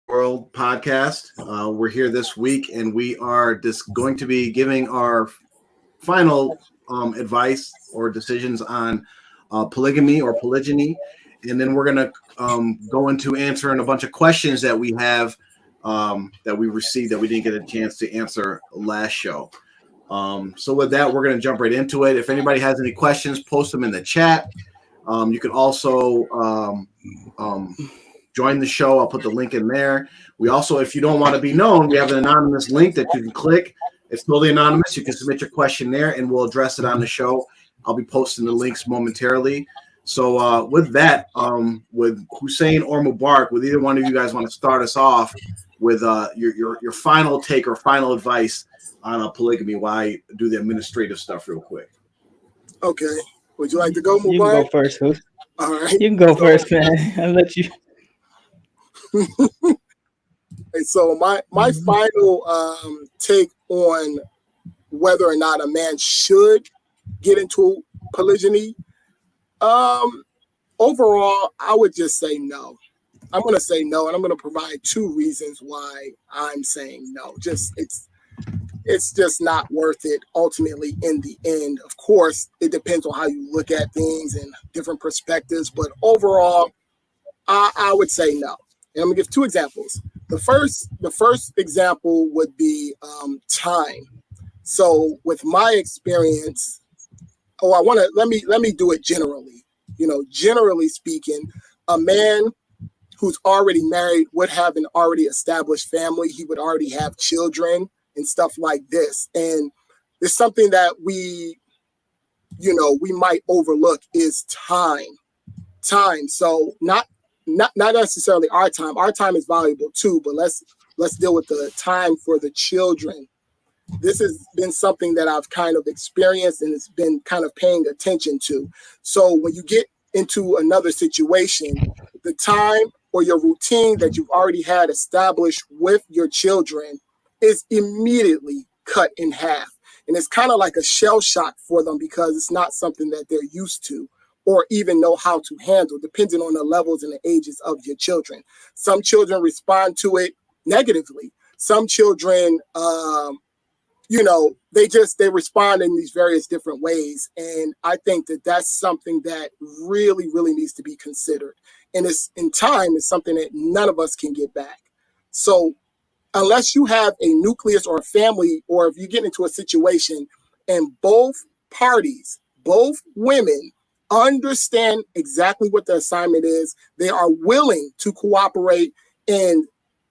World podcast. We're here this week, and we are just going to be giving our final advice or decisions on polygamy or polygyny, and then we're going to go into answering a bunch of questions that we have that we received that we didn't get a chance to answer last show. So with that, we're going to jump right into it. If anybody has any questions, post them in the chat. You can also join the show. I'll put the link in there. We also, if you don't want to be known, we have an anonymous link that you can click. It's totally anonymous. You can submit your question there, and we'll address it on the show. I'll be posting the links momentarily. So with that, with Hussein or Mubarak, with either one of you guys want to start us off with your final take or final advice on polygamy while I do the administrative stuff real quick. Okay. Would you like to go, Mubarak? You can go first, Hus. All right. You can go first, man. I'll let you. So my final take on whether or not a man should get into polygyny, overall, I would just say no. I'm going to say no, and I'm going to provide two reasons why I'm saying no. It's just not worth it ultimately in the end. Of course, it depends on how you look at things and different perspectives, but overall, I would say no. And I'm gonna give two examples. The first example would be time. So with my experience, let me do it generally. Generally speaking, a man who's already married would have an already established family. He would already have children and stuff like this. And it's something that we might overlook is time. So not necessarily our time. Our time is valuable too, but let's deal with the time for the children. This has been something that I've kind of experienced and it's been kind of paying attention to. So when you get into another situation, the time or your routine that you've already had established with your children is immediately cut in half. And it's kind of like a shell shock for them because it's not something that they're used to or even know how to handle, depending on the levels and the ages of your children. Some children respond to it negatively. Some children, they respond in these various different ways. And I think that that's something that really, really needs to be considered. And it's in time is something that none of us can get back. So unless you have a nucleus or a family, or if you get into a situation and both parties, both women, understand exactly what the assignment is, they are willing to cooperate and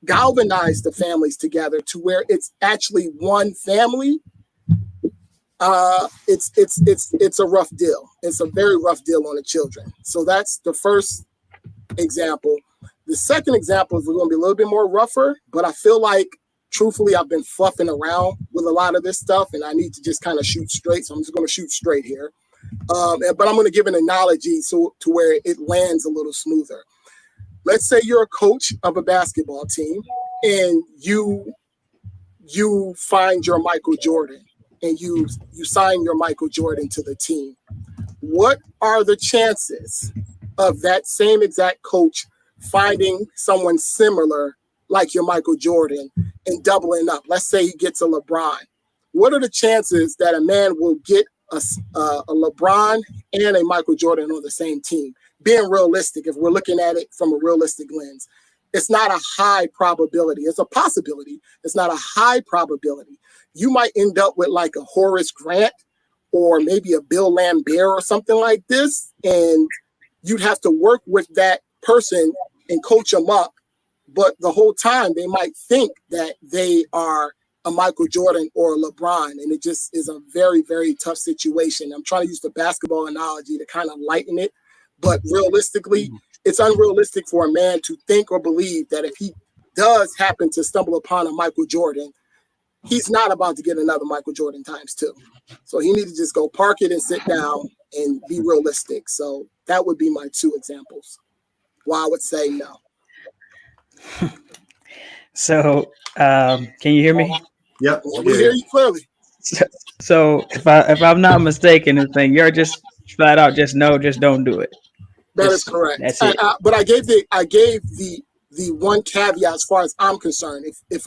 galvanize the families together to where it's actually one family, it's a rough deal. It's a very rough deal on the children. So that's the first example. The second example is going to be a little bit more rougher, but I feel like, truthfully, I've been fluffing around with a lot of this stuff, and I need to just kind of shoot straight. So I'm just going to shoot straight here. But I'm going to give an analogy to where it lands a little smoother. Let's say you're a coach of a basketball team, and you find your Michael Jordan, and you sign your Michael Jordan to the team. What are the chances of that same exact coach finding someone similar like your Michael Jordan and doubling up? Let's say he gets a LeBron. What are the chances that a man will get a LeBron and a Michael Jordan on the same team? Being realistic, if we're looking at it from a realistic lens, it's not a high probability. It's a possibility. It's not a high probability. You might end up with like a Horace Grant or maybe a Bill Lambert or something like this, and you'd have to work with that person and coach them up. But the whole time they might think that they are a Michael Jordan or a LeBron, and it just is a very, very tough situation. I'm trying to use the basketball analogy to kind of lighten it, but realistically, it's unrealistic for a man to think or believe that if he does happen to stumble upon a Michael Jordan, he's not about to get another Michael Jordan times two. So he needs to just go park it and sit down and be realistic. So that would be my two examples why I would say no. So, can you hear me? Yep. We hear you clearly. So if I'm not mistaken, the thing you're just flat out just no, just don't do it. That is correct. That's it. But I gave the the one caveat as far as I'm concerned. If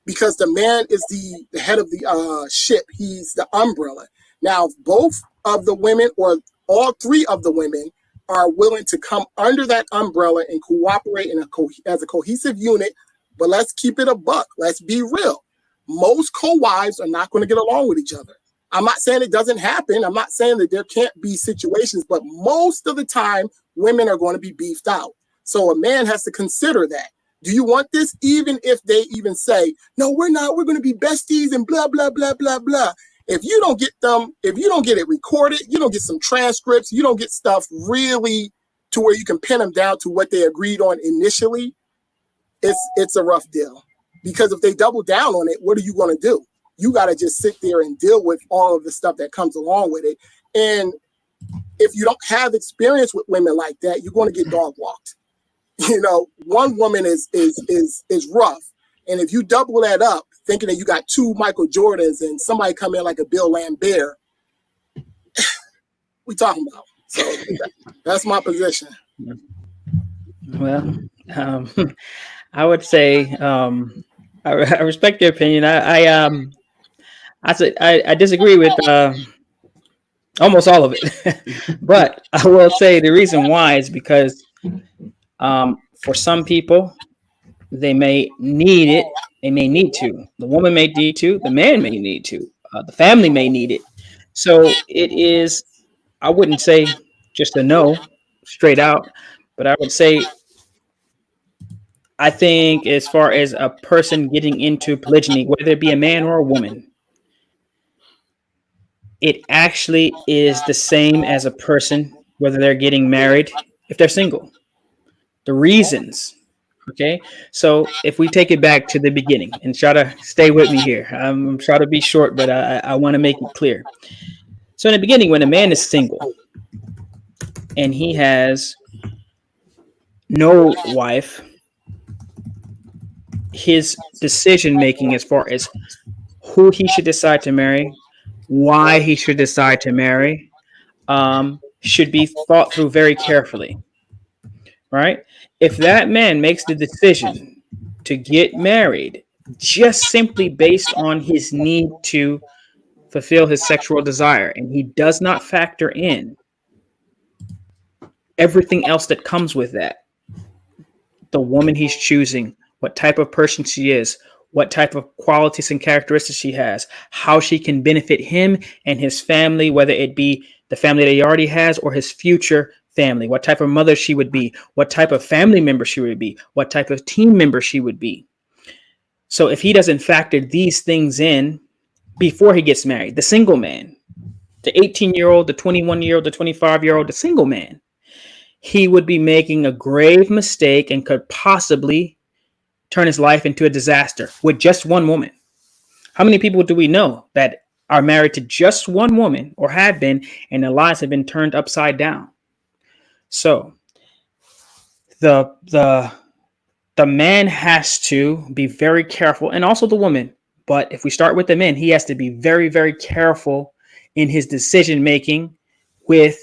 because the man is the head of the ship, he's the umbrella. Now, if both of the women or all three of the women are willing to come under that umbrella and cooperate as a cohesive unit, but let's keep it a buck. Let's be real. Most co-wives are not going to get along with each other. I'm not saying it doesn't happen. I'm not saying that there can't be situations, but most of the time, women are going to be beefed out. So a man has to consider that. Do you want this? Even if they even say, no, we're not, we're going to be besties and blah, blah, blah, blah, blah. If you don't get it recorded, you don't get some transcripts, you don't get stuff really to where you can pin them down to what they agreed on initially, it's a rough deal. Because if they double down on it, what are you going to do? You got to just sit there and deal with all of the stuff that comes along with it. And if you don't have experience with women like that, you're going to get dog walked. You know, one woman is rough. And if you double that up, thinking that you got two Michael Jordans and somebody come in like a Bill Lambert, we talking about. So that's my position. Well, I would say I respect your opinion. I disagree with almost all of it, but I will say the reason why is because for some people, they may need it. They may need to. The woman may need to. The man may need to. The family may need it. So it is, I wouldn't say just a no straight out, but I would say I think as far as a person getting into polygyny, whether it be a man or a woman, it actually is the same as a person, whether they're getting married, if they're single. The reasons. Okay, so if we take it back to the beginning and try to stay with me here, I'm trying to be short, but I want to make it clear. So in the beginning, when a man is single and he has no wife, his decision making as far as who he should decide to marry, why he should decide to marry, should be thought through very carefully. Right? If that man makes the decision to get married just simply based on his need to fulfill his sexual desire, and he does not factor in everything else that comes with that, the woman he's choosing, what type of person she is, what type of qualities and characteristics she has, how she can benefit him and his family, whether it be the family that he already has or his future family, what type of mother she would be, what type of family member she would be, what type of team member she would be. So if he doesn't factor these things in before he gets married, the single man, the 18-year-old, the 21-year-old, the 25-year-old, the single man, he would be making a grave mistake and could possibly turn his life into a disaster with just one woman. How many people do we know that are married to just one woman or have been, and their lives have been turned upside down? So the man has to be very careful, and also the woman. But if we start with the man, he has to be very, very careful in his decision making with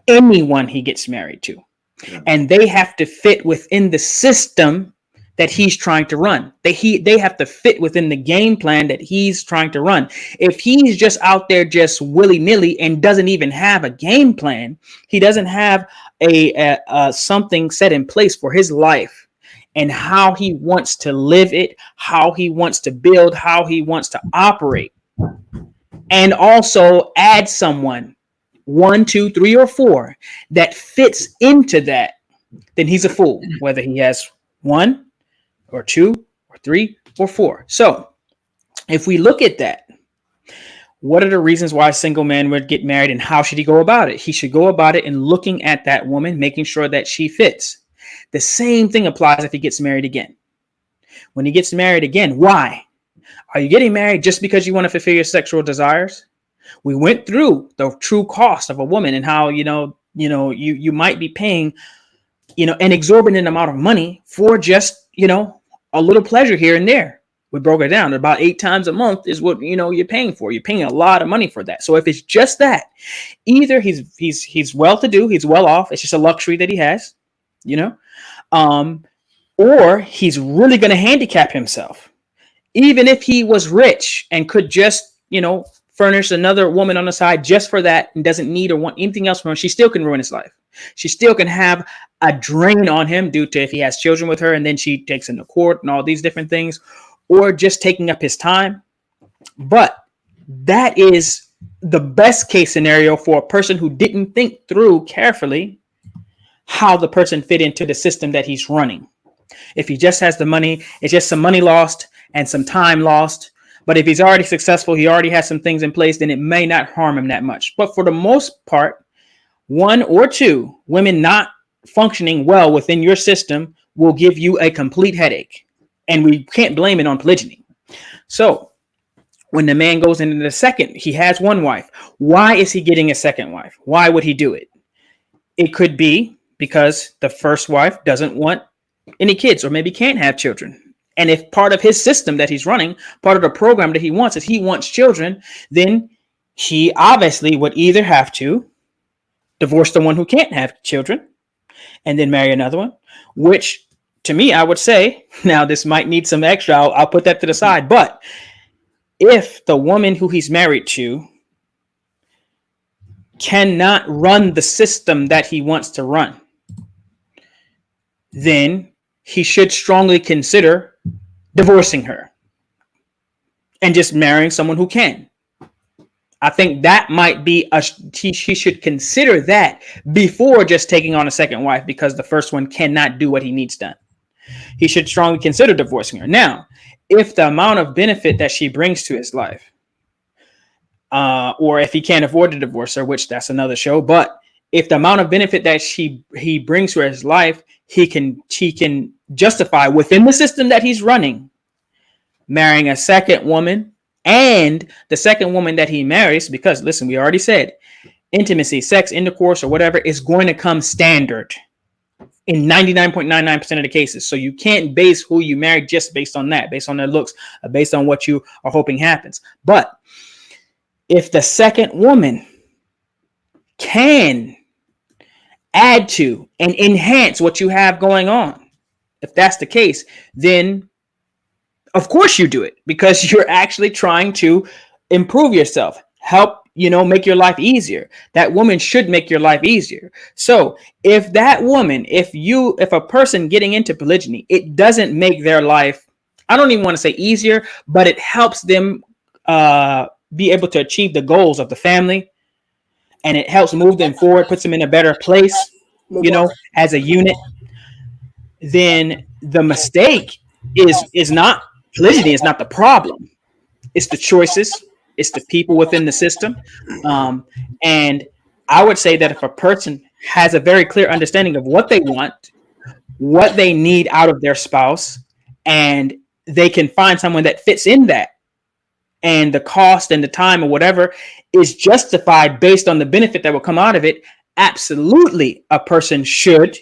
anyone he gets married to. Yeah. And they have to fit within the system that he's trying to run. They have to fit within the game plan that he's trying to run. If he's just out there just willy-nilly and doesn't even have a game plan, he doesn't have a something set in place for his life and how he wants to live it, how he wants to build, how he wants to operate, and also add someone 1, 2, 3, or 4 that fits into that, then he's a fool, whether he has 1 or 2 or 3 or 4. So if we look at that, what are the reasons why a single man would get married and how should he go about it? He should go about it in looking at that woman, making sure that she fits. The same thing applies if he gets married again. When he gets married again, why? Are you getting married just because you want to fulfill your sexual desires? We went through the true cost of a woman and how, you might be paying, an exorbitant amount of money for just, a little pleasure here and there. We broke it down. About 8 times a month is what, you're paying for. You're paying a lot of money for that. So if it's just that, either he's well-to-do, he's well off. It's just a luxury that he has, or he's really going to handicap himself. Even if he was rich and could just, furnish another woman on the side just for that and doesn't need or want anything else from her, she still can ruin his life. She still can have a drain on him due to if he has children with her and then she takes him to court and all these different things, or just taking up his time. But that is the best case scenario for a person who didn't think through carefully how the person fit into the system that he's running. If he just has the money, it's just some money lost and some time lost. But if he's already successful, he already has some things in place, then it may not harm him that much. But for the most part, one or two women not functioning well within your system will give you a complete headache. And we can't blame it on polygyny. So when the man goes into the second, he has one wife. Why is he getting a second wife? Why would he do it? It could be because the first wife doesn't want any kids or maybe can't have children. And if part of his system that he's running, part of the program that he wants is he wants children, then he obviously would either have to divorce the one who can't have children and then marry another one, which to me, I would say, now this might need some extra, I'll put that to the side. But if the woman who he's married to cannot run the system that he wants to run, then he should strongly consider divorcing her and just marrying someone who can. I think that might be he should consider that before just taking on a second wife because the first one cannot do what he needs done. He should strongly consider divorcing her. Now, if the amount of benefit that she brings to his life, or if he can't afford to divorce her, which that's another show, but if the amount of benefit that he brings to his life, he can justify within the system that he's running, marrying a second woman, and the second woman that he marries, because listen, we already said intimacy, sex, intercourse, or whatever is going to come standard in 99.99% of the cases. So you can't base who you marry just based on that, based on their looks, based on what you are hoping happens. But if the second woman can add to and enhance what you have going on, if that's the case, then of course you do it because you're actually trying to improve yourself, help, make your life easier. That woman should make your life easier. So if that woman, if a person getting into polygyny, it doesn't make their life, I don't even want to say easier, but it helps them be able to achieve the goals of the family, and it helps move them forward, puts them in a better place, as a unit, then the mistake is not polygyny, is not the problem. It's the choices. It's the people within the system. And I would say that if a person has a very clear understanding of what they want, what they need out of their spouse, and they can find someone that fits in that, and the cost and the time or whatever is justified based on the benefit that will come out of it, absolutely a person should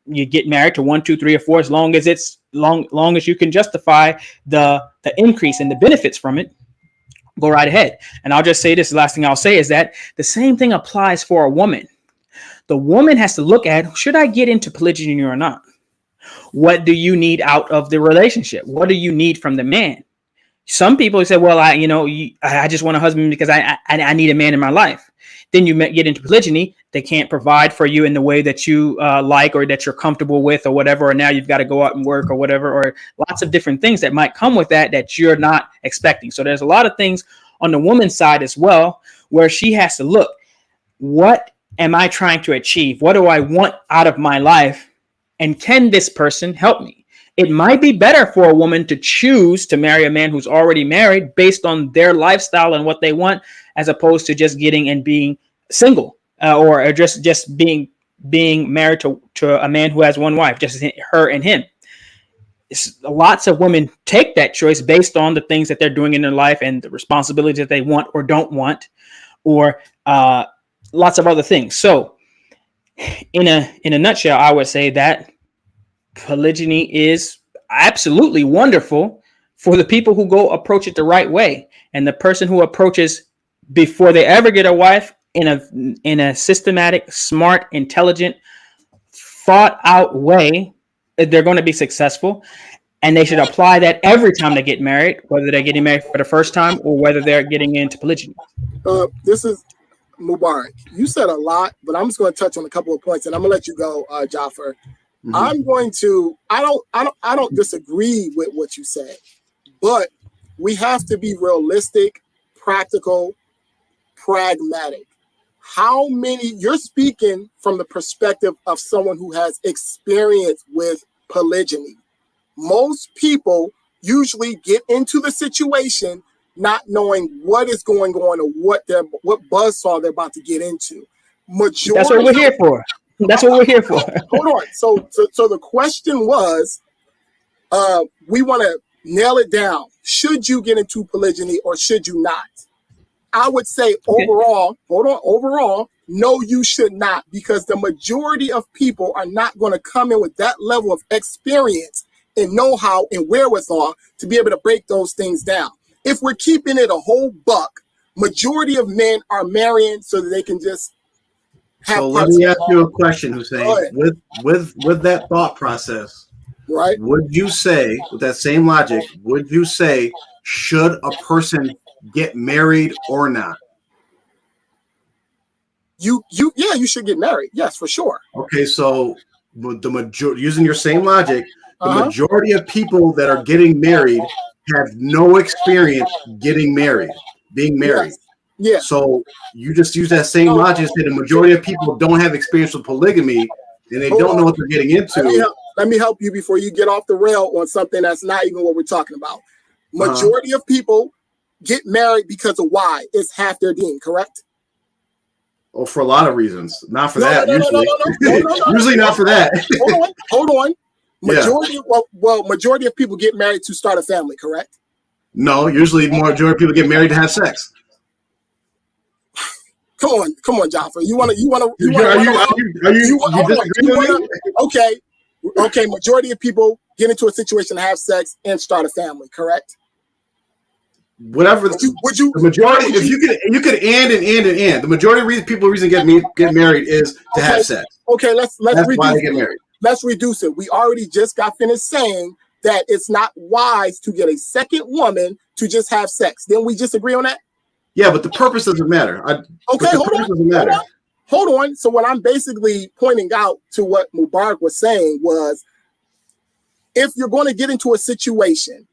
you get married to 1, 2, 3, or 4 as long as it's long as you can justify the increase and the benefits from it. Go right ahead. And I'll just say this, the last thing I'll say is that the same thing applies for a woman. The woman has to look at, should I get into polygyny or not? What do you need out of the relationship? What do you need from the man? Some people say, well, I just want a husband because I need a man in my life. Then you get into polygyny. They can't provide for you in the way that you like or that you're comfortable with or whatever. Or now you've got to go out and work or whatever, or lots of different things that might come with that you're not expecting. So there's a lot of things on the woman's side as well, where she has to look, what am I trying to achieve? What do I want out of my life? And can this person help me? It might be better for a woman to choose to marry a man who's already married based on their lifestyle and what they want, as opposed to just getting and being single or just being married to a man who has one wife, just her and him. Lots of women take that choice based on the things that they're doing in their life and the responsibilities that they want or don't want, or lots of other things. So in a nutshell, I would say that polygyny is absolutely wonderful for the people who go approach it the right way. And the person who approaches before they ever get a wife in a systematic, smart, intelligent, thought out way they're going to be successful, and they should apply that every time they get married, whether they're getting married for the first time or whether they're getting into polygyny. This is Mubarak. You said a lot, but I'm just going to touch on a couple of points, and I'm going to let you go, Jaffer. Mm-hmm. I don't disagree with what you said, but we have to be realistic, practical, pragmatic. How many, you're speaking from the perspective of someone who has experience with polygyny. Most people usually get into the situation not knowing what is going on or what buzzsaw they're about to get into. That's what we're here for. That's what we're here for. Hold on. So the question was, we want to nail it down. Should you get into polygyny or should you not? I would say overall, no, you should not, because the majority of people are not going to come in with that level of experience and know-how and wherewithal to be able to break those things down. If we're keeping it a whole buck, majority of men are marrying so that they can just have. So let me ask you a question, Hussein. With that thought process, right? Would you say, with that same logic, should a person get married or not? You should get married. Yes, for sure. Okay, so the majority, using your same logic, the majority of people that are getting married have no experience being married. Yes. Yeah. So you just use that same logic and say the majority of people don't have experience with polygamy and they don't know what they're getting into. Let me help you before you get off the rail on something that's not even what we're talking about. Majority of people get married because of why? It's half their deen, correct? Oh, for a lot of reasons. Not for that, usually. Usually not for that. Hold on. Majority of people get married to start a family, correct? No, usually majority of people get married to have sex. Come on, Jaffer. Okay. Majority of people get into a situation to have sex and start a family, correct? Whatever. Would you? The majority, if you could and. The majority of people reason get married is to have sex. Okay, let's reduce why they get married. Let's reduce it. We already just got finished saying that it's not wise to get a second woman to just have sex. Didn't we just agree on that? Yeah, but the purpose doesn't matter. Hold on. So what I'm basically pointing out to what Mubarak was saying was, if you're going to get into a situation,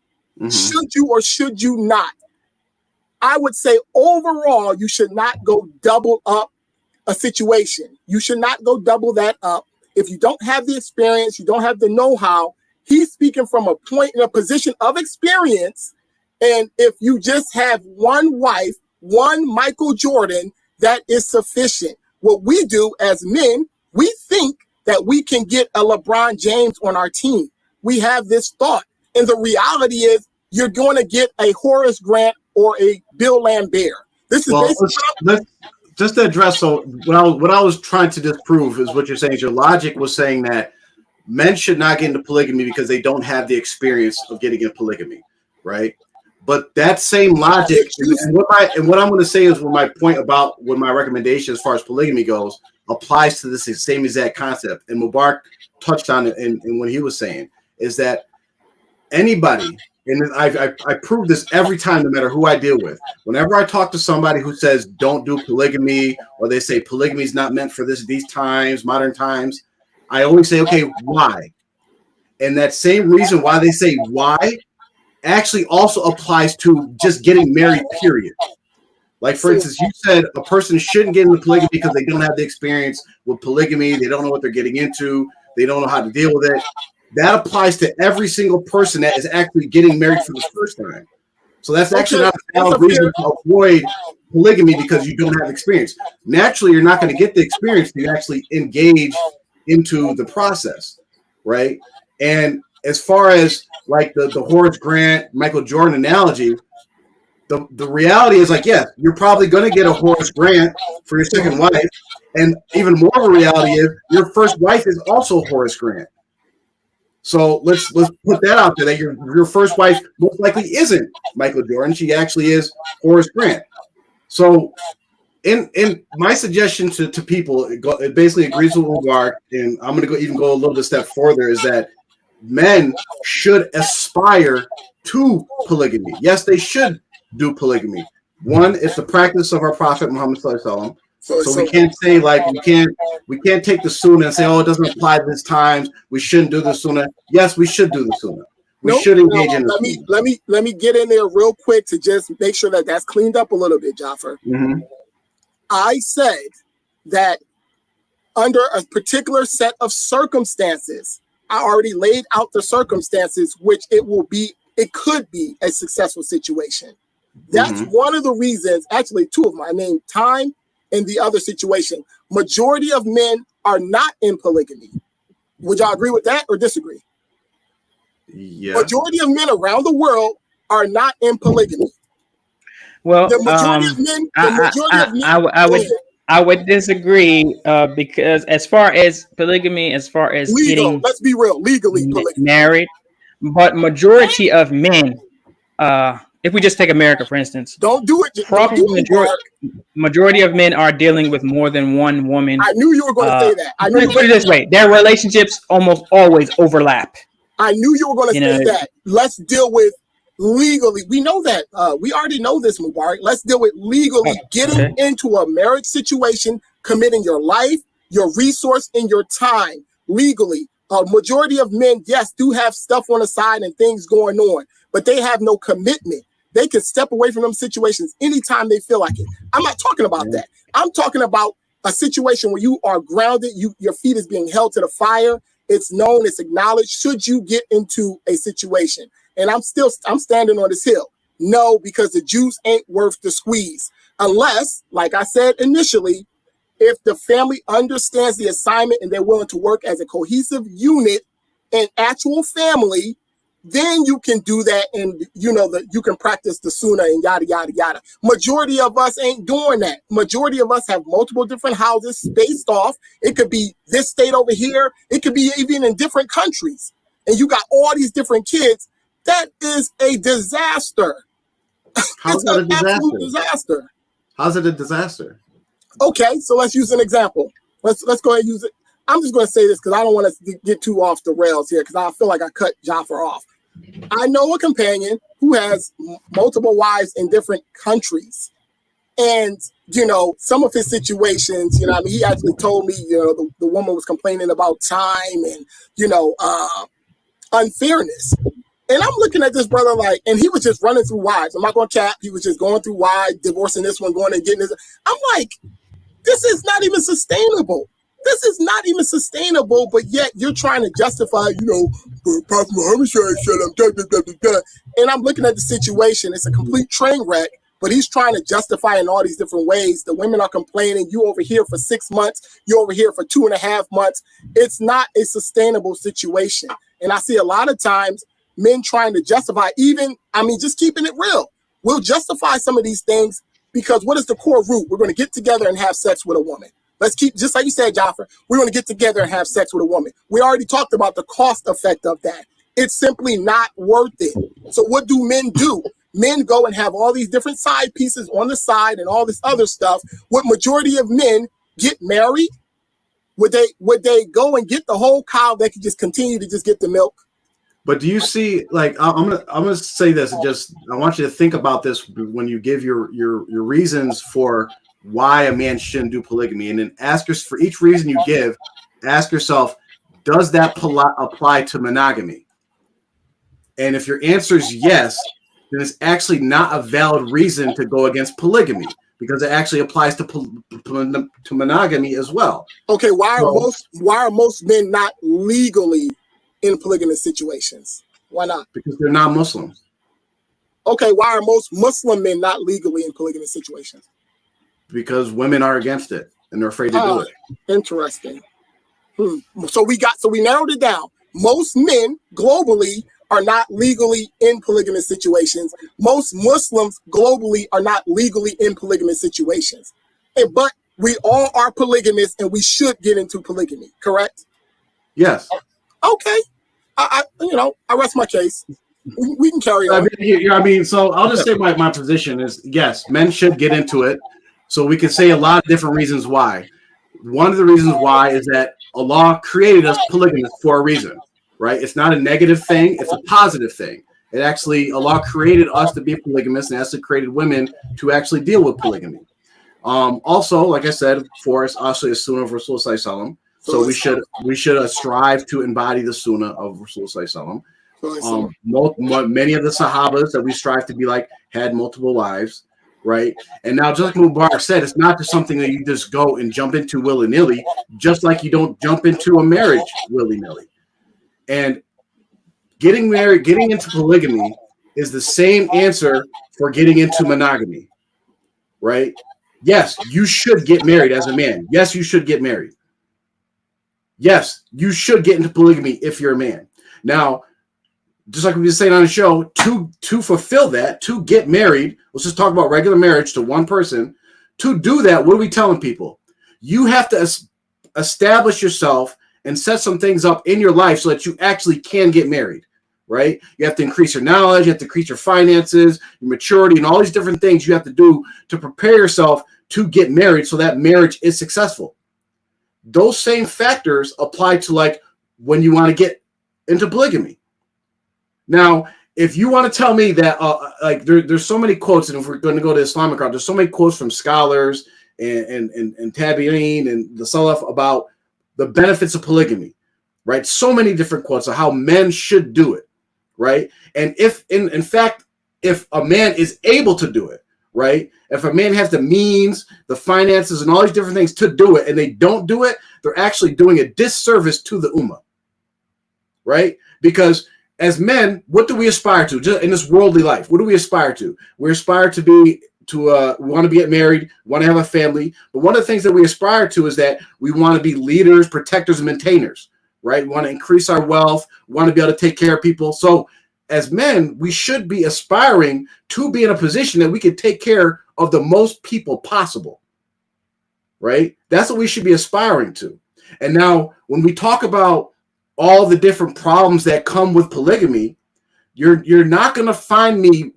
should you or should you not? I would say overall, you should not go double up a situation. You should not go double that up. If you don't have the experience, you don't have the know-how. He's speaking from a point in a position of experience. And if you just have one wife, one Michael Jordan, that is sufficient. What we do as men, we think that we can get a LeBron James on our team. We have this thought. And the reality is you're going to get a Horace Grant or a Bill Lambert. This is basically just to address. So what I was trying to disprove is what you're saying. Is your logic was saying that men should not get into polygamy because they don't have the experience of getting into polygamy, right? But that same logic, and what I'm going to say is what my point about what my recommendation as far as polygamy goes applies to this same exact concept. And Mubarak touched on it in what he was saying, is that anybody, and I prove this every time, no matter who I deal with, whenever I talk to somebody who says don't do polygamy, or they say polygamy is not meant for these times, modern times, I always say, okay, why? And that same reason why they say why actually also applies to just getting married, period. Like, for instance, you said a person shouldn't get into polygamy because they don't have the experience with polygamy. They don't know what they're getting into. They don't know how to deal with it. That applies to every single person that is actually getting married for the first time. So that's actually not a valid reason to avoid polygamy because you don't have experience. Naturally, you're not going to get the experience to actually engage into the process, right? And as far as like the Horace Grant, Michael Jordan analogy, the reality is like, yeah, you're probably going to get a Horace Grant for your second wife. And even more of a reality is your first wife is also Horace Grant. So let's put that out there, that your first wife most likely isn't Michael Jordan. She actually is Horace Grant. So in my suggestion to people, it basically agrees with Mubarak, and I'm going to go a little bit step further, is that men should aspire to polygamy. Yes, they should do polygamy. One, it's the practice of our Prophet Muhammad Sallallahu Alaihi Wasallam. So we can't say like we can't take the sunnah and say, oh, it doesn't apply to this times. We shouldn't do the sunnah. Yes, we should do the sunnah. We should engage in. Let me get in there real quick to just make sure that that's cleaned up a little bit, Jaffer. Mm-hmm. I said that under a particular set of circumstances, I already laid out the circumstances which it could be a successful situation. That's one of the reasons, actually two of them. I named time and the other situation. Majority of men are not in polygamy. Would y'all agree with that or disagree? Yeah. Majority of men around the world are not in polygamy. Well, The majority of men, I would disagree because as far as polygamy, as far as legal, let's be real, legally polygamy. Married, but majority of men, if we just take America for instance, don't do it. Probably majority of men are dealing with more than one woman. I knew you were going to say that. Put it this way: their relationships almost always overlap. I knew you were going to say that. Let's deal with legally. We know that. We already know this, Mubarak. Let's deal with legally getting into a marriage situation, committing your life, your resource, and your time legally. Majority of men, yes, do have stuff on the side and things going on, but they have no commitment. They can step away from them situations anytime they feel like it. I'm not talking about that. I'm talking about a situation where you are grounded. Your feet is being held to the fire. It's known, it's acknowledged. Should you get into a situation? And I'm standing on this hill. No, because the juice ain't worth the squeeze. Unless, like I said initially, if the family understands the assignment and they're willing to work as a cohesive unit, an actual family, then you can do that, and you can practice the sunnah and yada yada yada. Majority of us ain't doing that. Majority of us have multiple different houses spaced off. It could be this state over here. It could be even in different countries, and you got all these different kids. That is a disaster. How's that a disaster? How's it a disaster? Okay, so let's use an example. Let's go ahead and use it. I'm just going to say this because I don't want to get too off the rails here because I feel like I cut Jaffer off. I know a companion who has multiple wives in different countries. And, some of his situations, he actually told me, the woman was complaining about time and, unfairness. And I'm looking at this brother and he was just running through wives. I'm not going to cap. He was just going through wives, divorcing this one, going and getting this. I'm like, this is not even sustainable. This is not even sustainable, but yet you're trying to justify, Prophet Muhammad said, and I'm looking at the situation. It's a complete train wreck, but he's trying to justify in all these different ways. The women are complaining. You over here for 6 months. You over here for 2.5 months. It's not a sustainable situation. And I see a lot of times men trying to justify just keeping it real. We'll justify some of these things because what is the core root? We're going to get together and have sex with a woman. Let's keep, just like you said, Jaffer, we're going to get together and have sex with a woman. We already talked about the cost effect of that. It's simply not worth it. So what do men do? Men go and have all these different side pieces on the side and all this other stuff. Would majority of men get married? Would they go and get the whole cow that could just continue to just get the milk? But do you see, I'm gonna say this, and just I want you to think about this when you give your reasons for why a man shouldn't do polygamy, and then for each reason you give, ask yourself, does that apply to monogamy? And if your answer is yes, then it's actually not a valid reason to go against polygamy because it actually applies to monogamy as well. Okay, why are most men not legally in polygamous situations? Why not? Because they're not Muslim. Okay, why are most Muslim men not legally in polygamous situations? Because women are against it and they're afraid to do it. Interesting. So we narrowed it down. Most men globally are not legally in polygamous situations. Most Muslims globally are not legally in polygamous situations. But we all are polygamists and we should get into polygamy, correct? Yes. Okay. I rest my case. We can carry on. So I'll just say my position is yes, men should get into it. So we can say a lot of different reasons why. One of the reasons why is that Allah created us polygamists for a reason, right? It's not a negative thing. It's a positive thing. It actually, Allah created us to be polygamists and actually created women to actually deal with polygamy. Also, like I said, for us, also is Sunnah of Rasul Sallallahu Alaihi Wasallam. So we should strive to embody the Sunnah of Rasul Sallallahu Alaihi Wasallam. Many of the Sahabas that we strive to be like had multiple wives, right? And now, just like Mubarak said, it's not just something that you just go and jump into willy-nilly, just like you don't jump into a marriage willy-nilly. And getting married, getting into polygamy is the same answer for getting into monogamy, right? Yes, you should get married as a man. Yes, you should get married. Yes, you should get into polygamy if you're a man. Now, just like we were saying on the show, to fulfill that, to get married, let's just talk about regular marriage to one person. To do that, what are we telling people? You have to establish yourself and set some things up in your life so that you actually can get married, right? You have to increase your knowledge, you have to increase your finances, your maturity, and all these different things you have to do to prepare yourself to get married so that marriage is successful. Those same factors apply to like when you want to get into polygamy. Now, if you want to tell me that like there's so many quotes, and if we're going to go to Islamic crowd, there's so many quotes from scholars and Tabi'in and the Salaf about the benefits of polygamy, right? So many different quotes of how men should do it, right? And if in fact, if a man is able to do it, right? If a man has the means, the finances, and all these different things to do it, and they don't do it, they're actually doing a disservice to the ummah, right? Because as men, what do we aspire to just in this worldly life? What do we aspire to? We aspire to be we want to get married, want to have a family. But one of the things that we aspire to is that we want to be leaders, protectors, and maintainers, right? We want to increase our wealth, want to be able to take care of people. So as men, we should be aspiring to be in a position that we can take care of the most people possible, right? That's what we should be aspiring to. And now when we talk about all the different problems that come with polygamy, you're not going to find me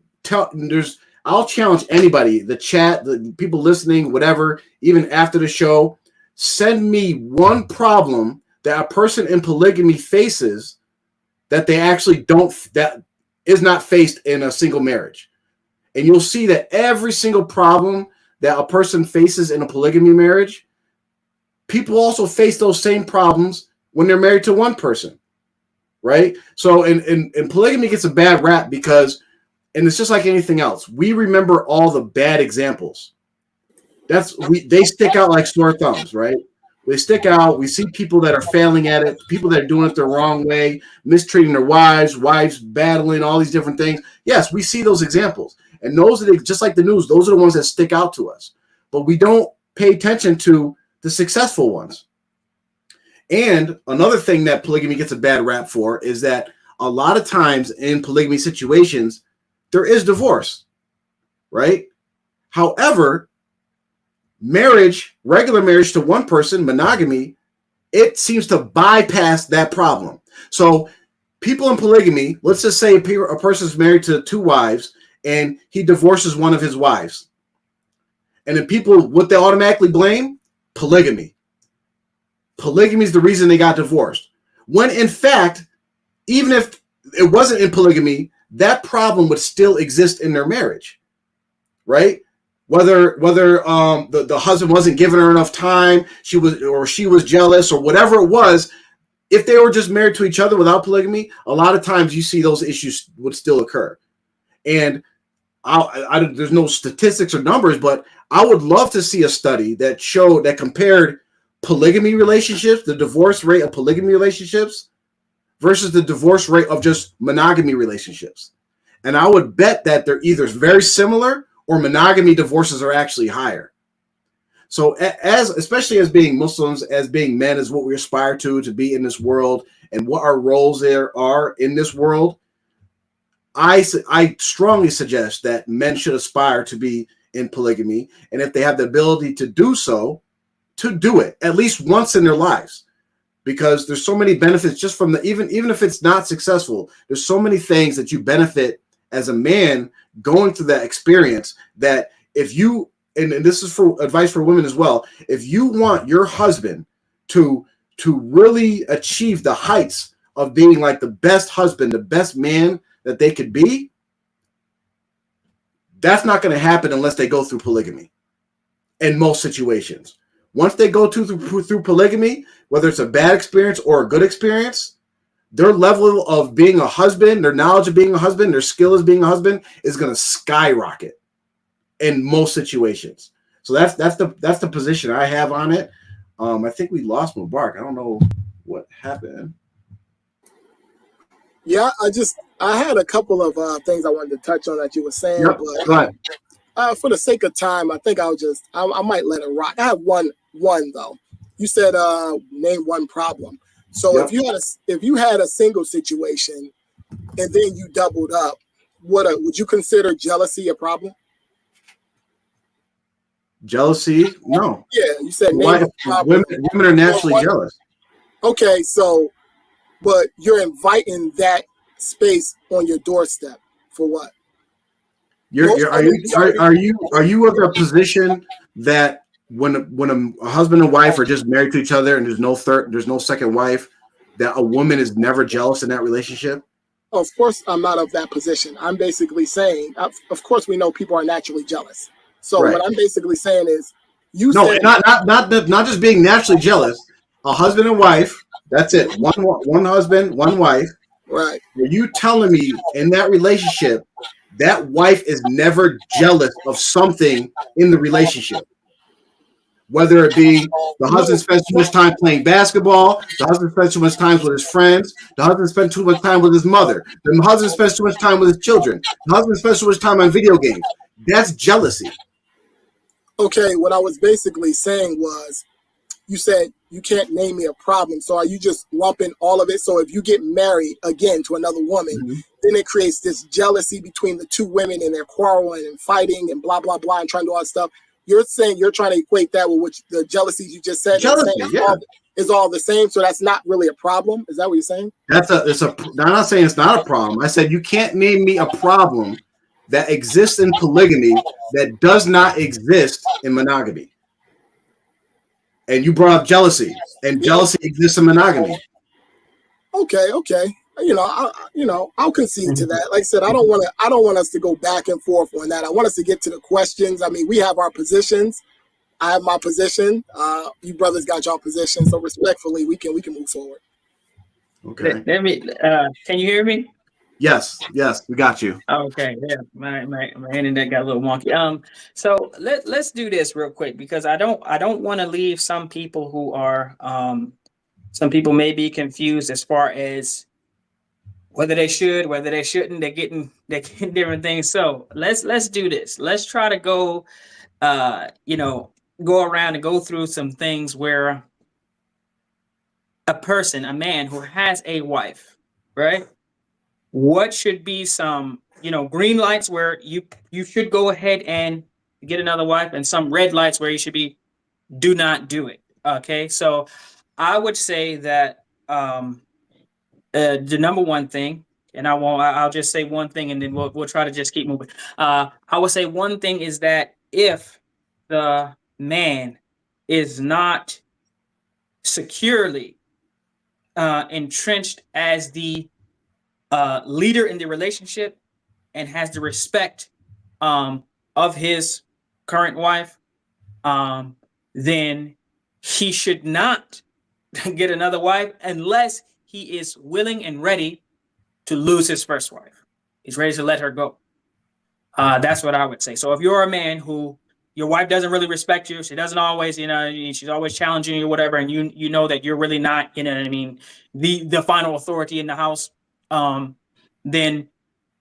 I'll challenge anybody, the chat, the people listening, whatever, even after the show, send me one problem that a person in polygamy faces that they actually that is not faced in a single marriage. And you'll see that every single problem that a person faces in a polygamy marriage, people also face those same problems when they're married to one person, right? So and polygamy gets a bad rap because, and it's just like anything else, we remember all the bad examples. They stick out like sore thumbs, right? They stick out. We see people that are failing at it, people that are doing it the wrong way, mistreating their wives battling, all these different things. Yes, we see those examples. And those are just like the news, those are the ones that stick out to us. But we don't pay attention to the successful ones. And another thing that polygamy gets a bad rap for is that a lot of times in polygamy situations, there is divorce, right? However, regular marriage to one person, monogamy, it seems to bypass that problem. So people in polygamy, let's just say a person's married to two wives and he divorces one of his wives. And then people, what they automatically blame? Polygamy. Polygamy is the reason they got divorced. When in fact, even if it wasn't in polygamy, that problem would still exist in their marriage, right? Whether the husband wasn't giving her enough time, she was jealous, or whatever it was, if they were just married to each other without polygamy, a lot of times you see those issues would still occur. And there's no statistics or numbers, but I would love to see a study that compared polygamy relationships, the divorce rate of polygamy relationships versus the divorce rate of just monogamy relationships. And I would bet that they're either very similar or monogamy divorces are actually higher. So especially as being Muslims, as being men, is what we aspire to be in this world and what our roles there are in this world. I strongly suggest that men should aspire to be in polygamy. And if they have the ability to do so, to do it at least once in their lives. Because there's so many benefits just from even if it's not successful, there's so many things that you benefit as a man going through that experience, that if you, and this is for advice for women as well, if you want your husband to really achieve the heights of being like the best husband, the best man that they could be, that's not going to happen unless they go through polygamy in most situations. Once they go through polygamy, whether it's a bad experience or a good experience, their level of being a husband, their knowledge of being a husband, their skill as being a husband is going to skyrocket in most situations. So that's the position I have on it. I think we lost Mubarak. I don't know what happened. Yeah, I had a couple of things I wanted to touch on that you were saying, Yep. but Go ahead. for the sake of time, I think I might let it rock. I have one though. You said name one problem. So Yep. if you had a single situation and then you doubled up, would you consider jealousy a problem? Jealousy? No. Yeah, you said name Why, a problem. women are naturally jealous. Okay, so but you're inviting that space on your doorstep for what? Are you of the position that when a husband and wife are just married to each other and there's no second wife, that a woman is never jealous in that relationship? Of course, I'm not of that position. I'm basically saying, of course, we know people are naturally jealous. So Right. what I'm basically saying is, not just being naturally jealous. A husband and wife. That's it. One husband, one wife. Right. Are you telling me in that relationship that wife is never jealous of something in the relationship? Whether it be the husband spends too much time playing basketball, the husband spends too much time with his friends, the husband spends too much time with his mother, the husband spends too much time with his children, the husband spends too much time on video games. That's jealousy. Okay, what I was basically saying was, you said you can't name me a problem. So are you just lumping all of it? So if you get married again to another woman, then it creates this jealousy between the two women and they're quarreling and fighting and blah, blah, blah, and trying to do all that stuff. You're saying you're trying to equate that with the jealousies you just said. Jealousy, is all the same. So that's not really a problem. Is that what you're saying? I'm not saying it's not a problem. I said you can't name me a problem that exists in polygamy that does not exist in monogamy. And you brought up jealousy, and jealousy exists in monogamy. Okay. I'll concede to that. Like I said, I don't want us to go back and forth on that. I want us to get to the questions. I mean, we have our positions. I have my position. You brothers got your position. So respectfully, we can move forward. Okay. Let me. Can you hear me? Yes, we got you. Okay, yeah, my internet got a little wonky. So let's do this real quick because I don't want to leave some people who are some people may be confused as far as whether they should, whether they shouldn't. They're getting different things. So let's do this. Let's try to go go around and go through some things where a man who has a wife, right? What should be some, green lights where you should go ahead and get another wife, and some red lights where you should be, do not do it. Okay, so I would say that the number one thing, and I'll just say one thing, and then we'll try to just keep moving. I would say one thing is that if the man is not securely entrenched as the leader in the relationship and has the respect of his current wife, then he should not get another wife unless he is willing and ready to lose his first wife. He's ready to let her go. That's what I would say. So if you're a man who your wife doesn't really respect you, she doesn't always, she's always challenging you or whatever, and you know that you're really not, the final authority in the house, then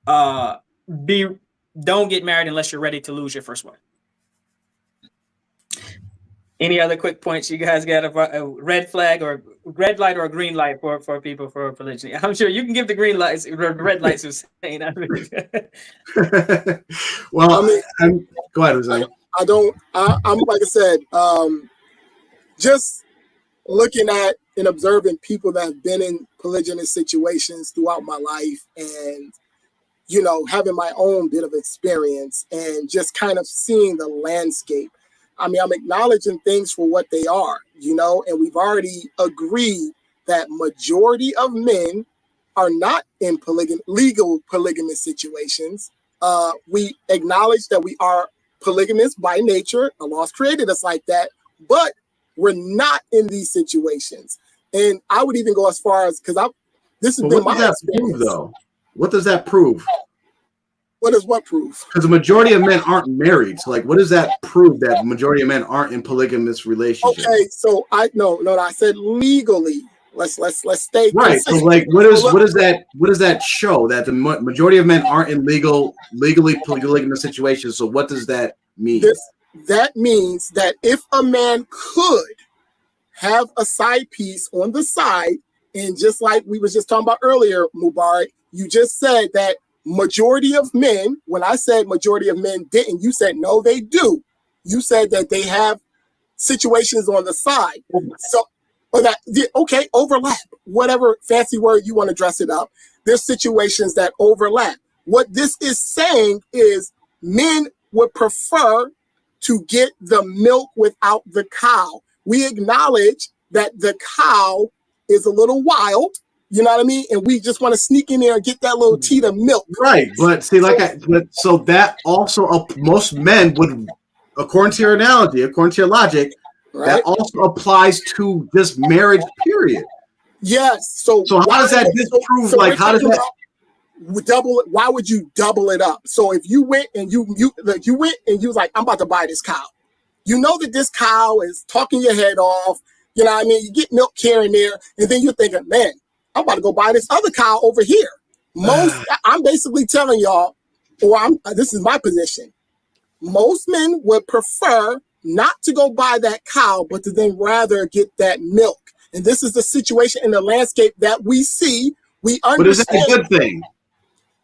don't get married unless you're ready to lose your first wife. Any other quick points you guys got about a red flag or red light or a green light for people for polygyny? I'm sure you can give the green lights, red lights. Who's saying Well, go ahead, Jose. I'm like I said, just looking at and observing people that have been in polygynous situations throughout my life, and having my own bit of experience and just kind of seeing the landscape. I mean, I'm acknowledging things for what they are, and we've already agreed that majority of men are not in legal polygamous situations, we acknowledge that we are polygamous by nature. Allah's created us like that, but we're not in these situations. And I would even go as far as, because this has been my experience. Though? What does that prove? What does what prove? Because the majority of men aren't married. So, like, what does that prove that the majority of men aren't in polygamous relationships? Okay, so I said legally. Let's stay right. consistent. So, like, what does that show that the majority of men aren't in legally polygamous situations? So, what does that mean? That means that if a man could have a side piece on the side, and just like we was just talking about earlier, Mubarak, you just said that majority of men, when I said majority of men didn't, you said no, they do. You said that they have situations on the side. So, or that, okay, overlap, whatever fancy word you want to dress it up. There's situations that overlap. What this is saying is men would prefer to get the milk without the cow. We acknowledge that the cow is a little wild, you know what I mean? And we just want to sneak in there and get that little teat of milk. Right, but see, so that also, most men would, according to your analogy, according to your logic, right, that also applies to this marriage period. Yes. So how does that disprove? How does that double it? Why would you double it up? So if you went and you was like, I'm about to buy this cow. You know that this cow is talking your head off. You know what I mean? You get milk here and there, and then you're thinking, man, I'm about to go buy this other cow over here. I'm basically telling y'all, this is my position. Most men would prefer not to go buy that cow, but to then rather get that milk. And this is the situation in the landscape that we see. We understand. But is that a good thing?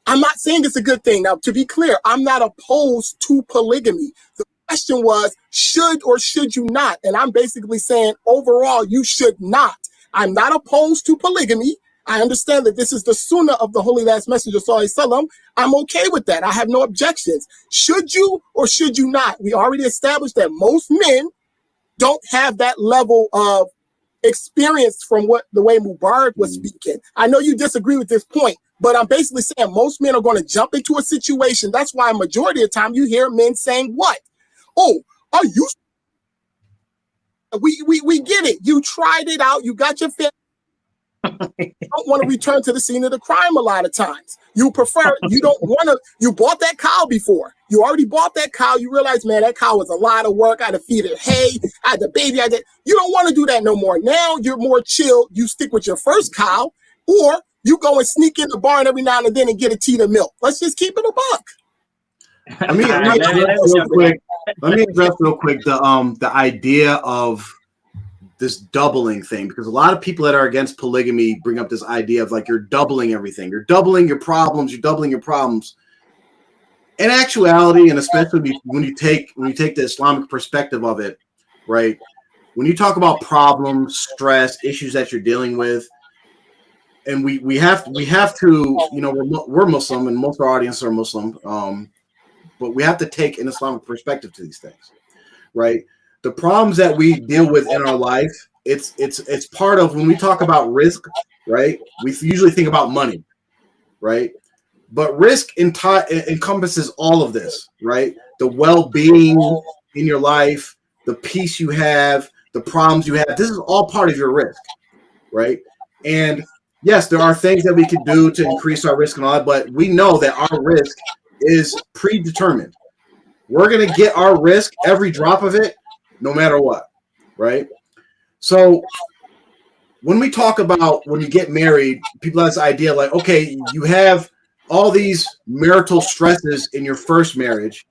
I'm not saying it's a good thing. Now, to be clear, I'm not opposed to polygamy. The question was, should or should you not? And I'm basically saying, overall, you should not. I'm not opposed to polygamy. I understand that this is the sunnah of the Holy Last Messenger, Sallallahu Alaihi Wasallam. I'm okay with that. I have no objections. Should you or should you not? We already established that most men don't have that level of experience from the way Mubarak was speaking. I know you disagree with this point, but I'm basically saying most men are going to jump into a situation. That's why a majority of the time you hear men saying what? Oh, are you? We get it. You tried it out. You got your family. You don't want to return to the scene of the crime a lot of times. You prefer, you don't want to, you bought that cow before. You already bought that cow. You realize, man, that cow was a lot of work. I had to feed it hay. I had the baby. You don't want to do that no more. Now you're more chill. You stick with your first cow, or you go and sneak in the barn every now and then and get a teat of milk. Let's just keep it a buck. Let me address real quick the idea of this doubling thing, because a lot of people that are against polygamy bring up this idea of like you're doubling everything, you're doubling your problems, In actuality, and especially when you take the Islamic perspective of it, right? When you talk about problems, stress, issues that you're dealing with, and we have to, you know, we're Muslim and most of our audience are Muslim, but we have to take an Islamic perspective to these things, right? The problems that we deal with in our life, it's part of when we talk about risk, right? We usually think about money, right? But risk encompasses all of this, right? The well-being in your life, the peace you have, the problems you have. This is all part of your risk, right? And yes, there are things that we can do to increase our risk and all that, but we know that our risk is predetermined. We're going to get our risk, every drop of it, no matter what, right? So when we talk about when you get married, people have this idea like, okay, you have all these marital stresses in your first marriage,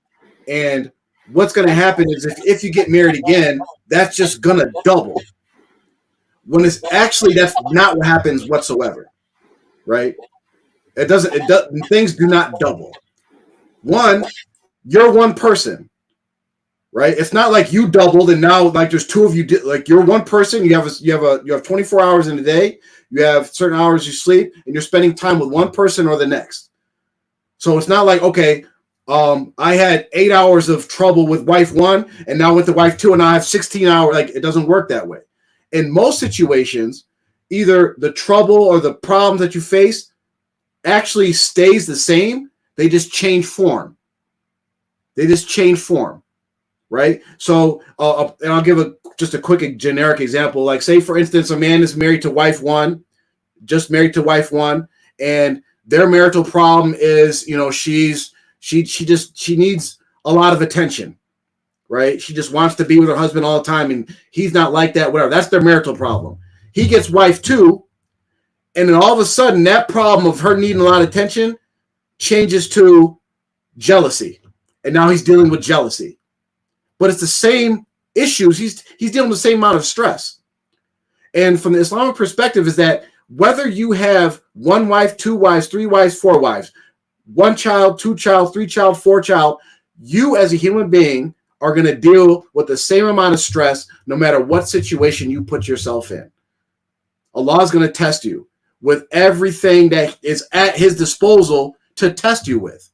and what's going to happen is if you get married again, that's just going to double. When it's actually, that's not what happens whatsoever, right? Things do not double. One, you're one person, right? It's not like you doubled and now like there's two of you. Like you're one person. You have 24 hours in a day. You have certain hours you sleep, and you're spending time with one person or the next. So it's not like, okay, I had 8 hours of trouble with wife one, and now with the wife two, and I have 16 hours. Like it doesn't work that way. In most situations, either the trouble or the problems that you face actually stays the same. They just change form. Right? So, and I'll give just a quick generic example. Like, say, for instance, a man is married to wife one, and their marital problem is, she needs a lot of attention, right? She just wants to be with her husband all the time, and he's not like that, whatever. That's their marital problem. He gets wife two, and then all of a sudden, that problem of her needing a lot of attention changes to jealousy, and now he's dealing with jealousy. But it's the same issues. He's dealing with the same amount of stress. And from the Islamic perspective is that whether you have one wife, two wives, three wives, four wives, one child, two child, three child, four child, you as a human being are going to deal with the same amount of stress no matter what situation you put yourself in. Allah is going to test you with everything that is at his disposal to test you with,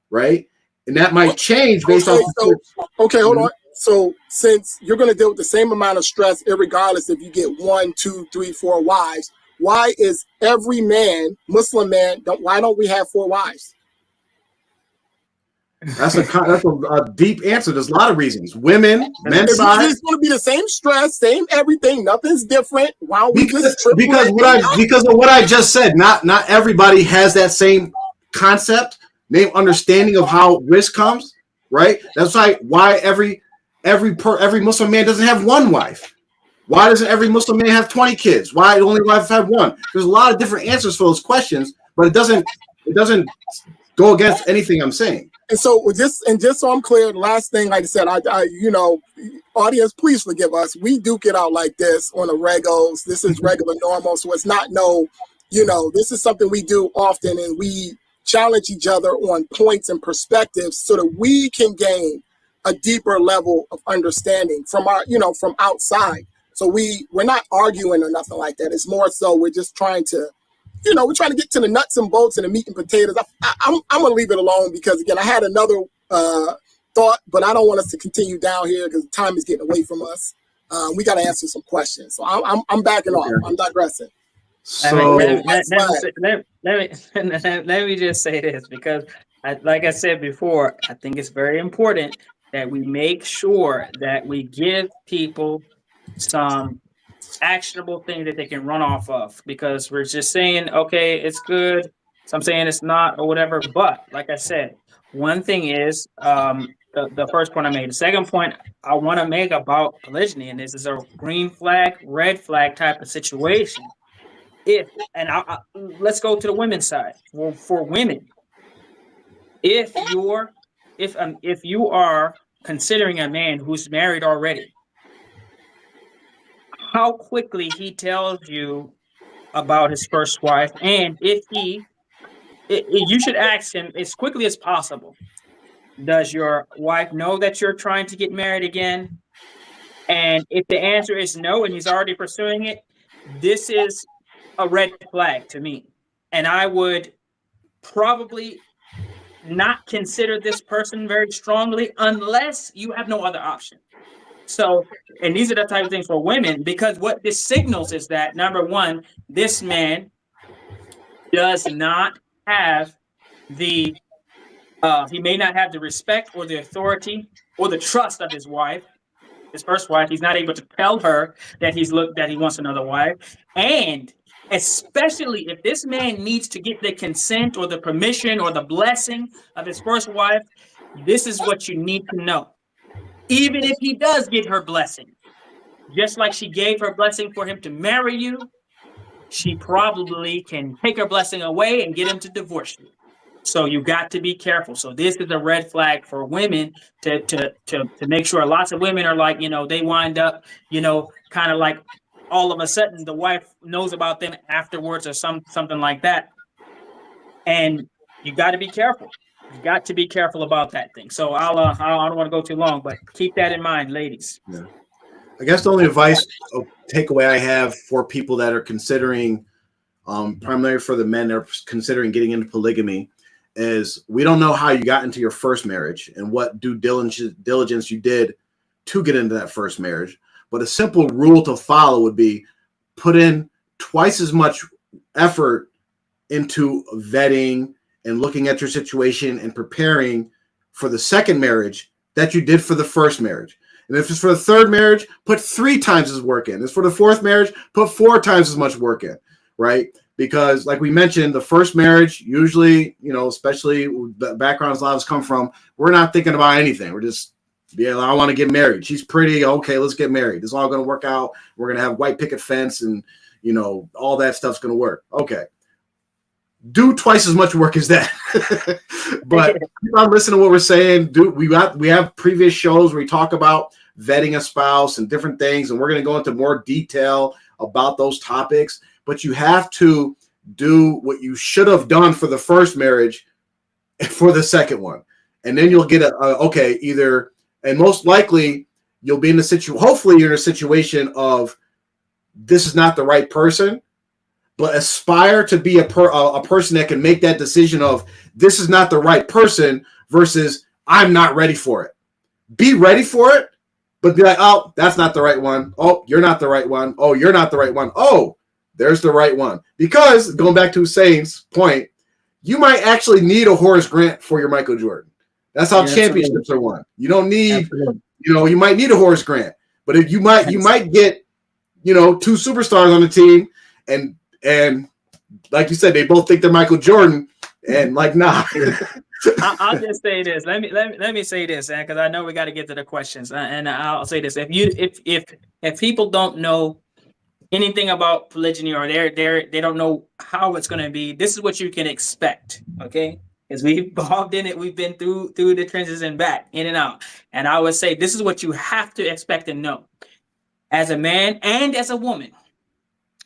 right? And that might change based off. Okay, hold on. So since you're going to deal with the same amount of stress, regardless if you get 1, 2, 3, 4 wives, why is every man, Muslim man, why don't we have 4 wives? That's a deep answer. There's a lot of reasons. Women, men's side. It's going to be the same stress, same everything. Nothing's different. Why don't we because of what I just said. Not everybody has that same concept, understanding of how risk comes. Right. That's why every Muslim man doesn't have one wife. Why doesn't every Muslim man have 20 kids? Why only wives have one? There's a lot of different answers for those questions, but it doesn't go against anything I'm saying. And so just so I'm clear, the last thing, like I said, I audience, please forgive us. We duke it out like this on the regos. This is regular normal. So it's not this is something we do often, and we challenge each other on points and perspectives so that we can gain a deeper level of understanding from from outside. So we're not arguing or nothing like that. It's more so we're just trying to we're trying to get to the nuts and bolts and the meat and potatoes. I'm going to leave it alone because, again, I had another thought, but I don't want us to continue down here because time is getting away from us. We got to answer some questions. So I'm backing off. I'm digressing. So let me just say this because, like I said before, I think it's very important that we make sure that we give people some actionable thing that they can run off of, because we're just saying, okay, it's good. Some saying it's not or whatever. But like I said, one thing is the first point I made. The second point I want to make about polygyny, and this is a green flag, red flag type of situation. Let's go to the women's side. For women, if you are considering a man who's married already, how quickly he tells you about his first wife, and you should ask him as quickly as possible, does your wife know that you're trying to get married again? And if the answer is no, and he's already pursuing it, this is a red flag to me. And I would probably not consider this person very strongly unless you have no other option. So, and these are the type of things for women, because what this signals is that, number one, this man does not have he may not have the respect or the authority or the trust of his wife, his first wife. He's not able to tell her that that he wants another wife. And especially if this man needs to get the consent or the permission or the blessing of his first wife, this is what you need to know. Even if he does get her blessing, just like she gave her blessing for him to marry you, she probably can take her blessing away and get him to divorce you. So you got to be careful. So this is a red flag for women to make sure. Lots of women are like, they wind up, kind of like all of a sudden the wife knows about them afterwards or something like that. And you got to be careful. You got to be careful about that thing. So I don't want to go too long, but keep that in mind, ladies. Yeah. I guess the only advice or takeaway I have for people that are considering, primarily for the men that are considering getting into polygamy, is we don't know how you got into your first marriage and what due diligence you did to get into that first marriage. But a simple rule to follow would be put in twice as much effort into vetting and looking at your situation and preparing for the second marriage that you did for the first marriage. And if it's for the third marriage, put 3 times as work in. If it's for the fourth marriage, put 4 times as much work in, right? Because like we mentioned, the first marriage, usually, especially the backgrounds a lot of us come from, we're not thinking about anything. We're just, I want to get married. She's pretty. Okay, let's get married. It's all going to work out. We're going to have white picket fence and, all that stuff's going to work. Okay. Do twice as much work as that. But keep on listening to what we're saying. We have previous shows where we talk about vetting a spouse and different things, and we're going to go into more detail about those topics. But you have to do what you should have done for the first marriage for the second one. And then you'll get either, and most likely you'll be in a situation, hopefully you're in a situation of this is not the right person, but aspire to be a person that can make that decision of this is not the right person versus I'm not ready for it. Be ready for it, but be like, oh, that's not the right one. Oh, you're not the right one. Oh, you're not the right one. Oh, there's the right one. Because going back to Hussein's point, you might actually need a Horace Grant for your Michael Jordan. That's how championships are won. You don't need, you might need a Horace Grant, but if you might get, 2 superstars on the team, and like you said, they both think they're Michael Jordan, and like, nah. I'll just say this. Let me say this, because I know we got to get to the questions, and I'll say this: if people don't know anything about polygyny, or they don't know how it's going to be, this is what you can expect. Okay. Because we've involved in it, we've been through the trenches and back, in and out. And I would say this is what you have to expect and know. As a man and as a woman,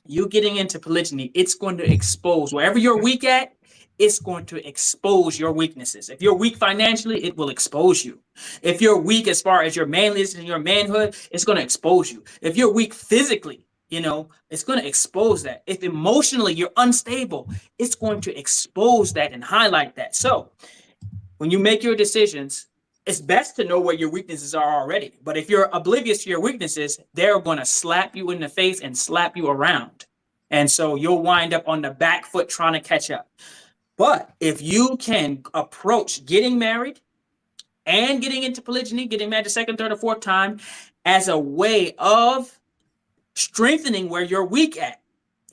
you getting into polygyny, it's going to expose wherever you're weak at. It's going to expose your weaknesses. If you're weak financially, it will expose you. If you're weak as far as your manliness and your manhood, it's going to expose you. If you're weak physically, it's going to expose that. If emotionally you're unstable, it's going to expose that and highlight that. So when you make your decisions, it's best to know where your weaknesses are already. But if you're oblivious to your weaknesses, they're going to slap you in the face and slap you around. And so you'll wind up on the back foot trying to catch up. But if you can approach getting married and getting into polygyny, getting married the second, third, or fourth time as a way of strengthening where you're weak at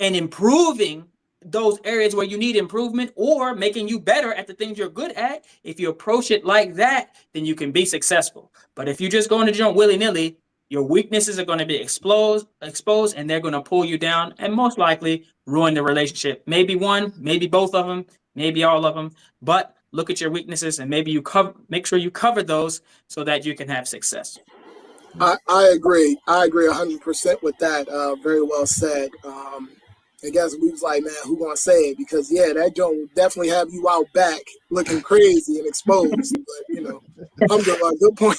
and improving those areas where you need improvement, or making you better at the things you're good at, if you approach it like that, then you can be successful. But if you just go into jump willy-nilly, your weaknesses are going to be exposed, and they're going to pull you down and most likely ruin the relationship. Maybe one, maybe both of them, maybe all of them. But look at your weaknesses and maybe make sure you cover those so that you can have success. I agree. I agree 100% with that. Very well said. I guess we was like, man, who gonna say it? Because that joint will definitely have you out back looking crazy and exposed. But alhamdulillah, good point.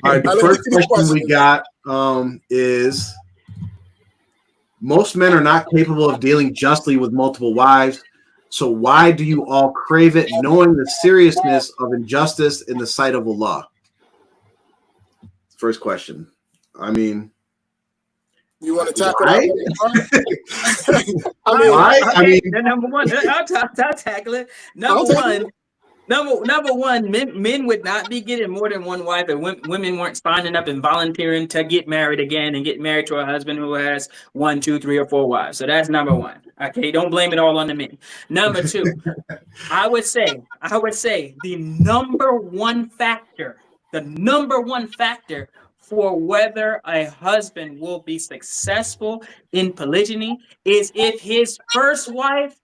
All right, the first question we got is: most men are not capable of dealing justly with multiple wives. So why do you all crave it, knowing the seriousness of injustice in the sight of Allah? First question. I mean, you want to tackle why? Why? I mean, number one, I'll tackle it. Number one, men would not be getting more than one wife, and women weren't signing up and volunteering to get married again and get married to a husband who has 1, 2, 3, or 4 wives. So that's number one. Okay, don't blame it all on the men. Number two, I would say the number one factor for whether a husband will be successful in polygyny is if his first wife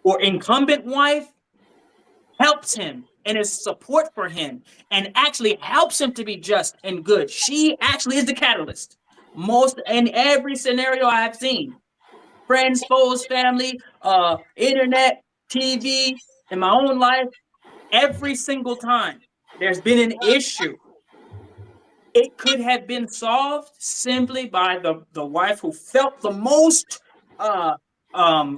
or incumbent wife helps him and is support for him and actually helps him to be just and good. She actually is the catalyst. Most in every scenario I've seen, friends, foes, family, internet, TV, in my own life, every single time there's been an issue, it could have been solved simply by the wife who felt the most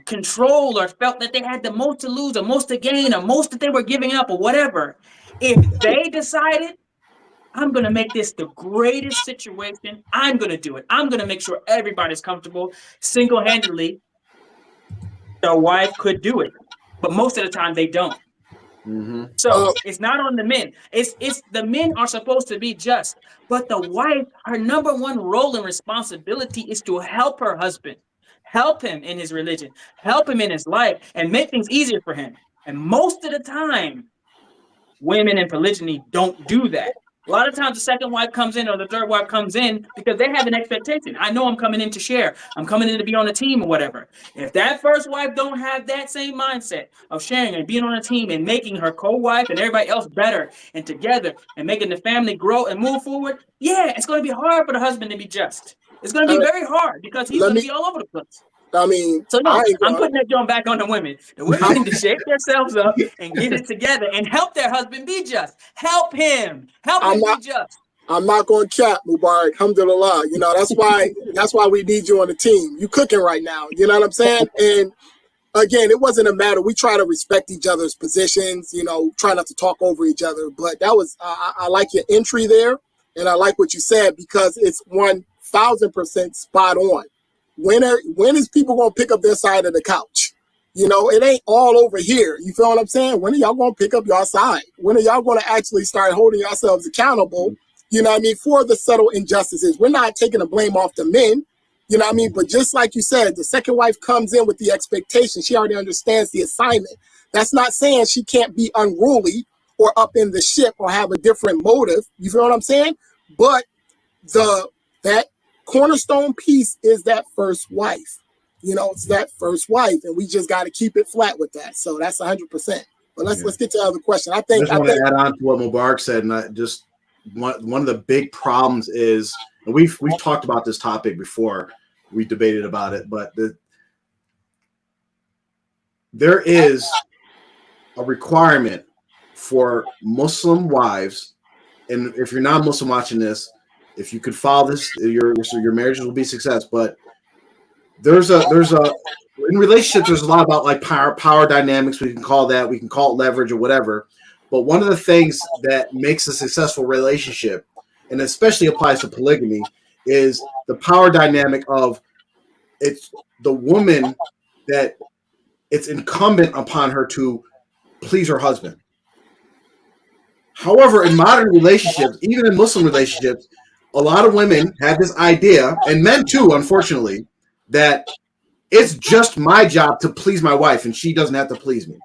control, or felt that they had the most to lose or most to gain or most that they were giving up or whatever. If they decided, I'm going to make this the greatest situation, I'm going to do it. I'm going to make sure everybody's comfortable single-handedly. the wife could do it, but most of the time they don't. Mm-hmm. So it's not on the men. It's the men are supposed to be just, but the wife, her number one role and responsibility is to help her husband, help him in his religion, help him in his life, and make things easier for him. And most of the time, women in polygyny don't do that. A lot of times the second wife comes in or the third wife comes in because they have an expectation. I know I'm coming in to share. I'm coming in to be on a team or whatever. If that first wife don't have that same mindset of sharing and being on a team and making her co-wife and everybody else better and together and making the family grow and move forward, yeah, it's going to be hard for the husband to be just. It's going to be very hard because he's going to be all over the place. I mean, So no, I'm putting that joint back on the women. The women need to shake themselves up and get it together and help their husband be just. Help him. Help him be just. I'm not going to cap, Mubarak. Alhamdulillah. You know, that's why we need you on the team. You cooking right now. You know what I'm saying? And again, it wasn't a matter. We try to respect each other's positions, you know, try not to talk over each other. But that was, I like your entry there. And I like what you said because it's 1000% spot on. When is people going to pick up their side of the couch? You know, it ain't all over here. You feel what I'm saying? When are y'all going to pick up your side? When are y'all going to actually start holding yourselves accountable, you know what I mean, for the subtle injustices? We're not taking the blame off the men, you know what I mean? But just like you said, the second wife comes in with the expectation. She already understands the assignment. That's not saying she can't be unruly or up in the ship or have a different motive. You feel what I'm saying? But that cornerstone piece is that first wife. You know, it's that first wife, and we just got to keep it flat with that. So that's 100%. But let's get to the other question. I just want to add on to what Mubarak said, and I just one of the big problems is, and we've talked about this topic before, we debated about it, but there is a requirement for Muslim wives, and if you're not Muslim watching this, if you could follow this, your marriages will be success. But there's a in relationships, there's a lot about like power dynamics. We can call it leverage or whatever. But one of the things that makes a successful relationship, and especially applies to polygamy, is the power dynamic of it's the woman that it's incumbent upon her to please her husband. However, in modern relationships, even in Muslim relationships, a lot of women have this idea, and men too, unfortunately, that it's just my job to please my wife and she doesn't have to please me.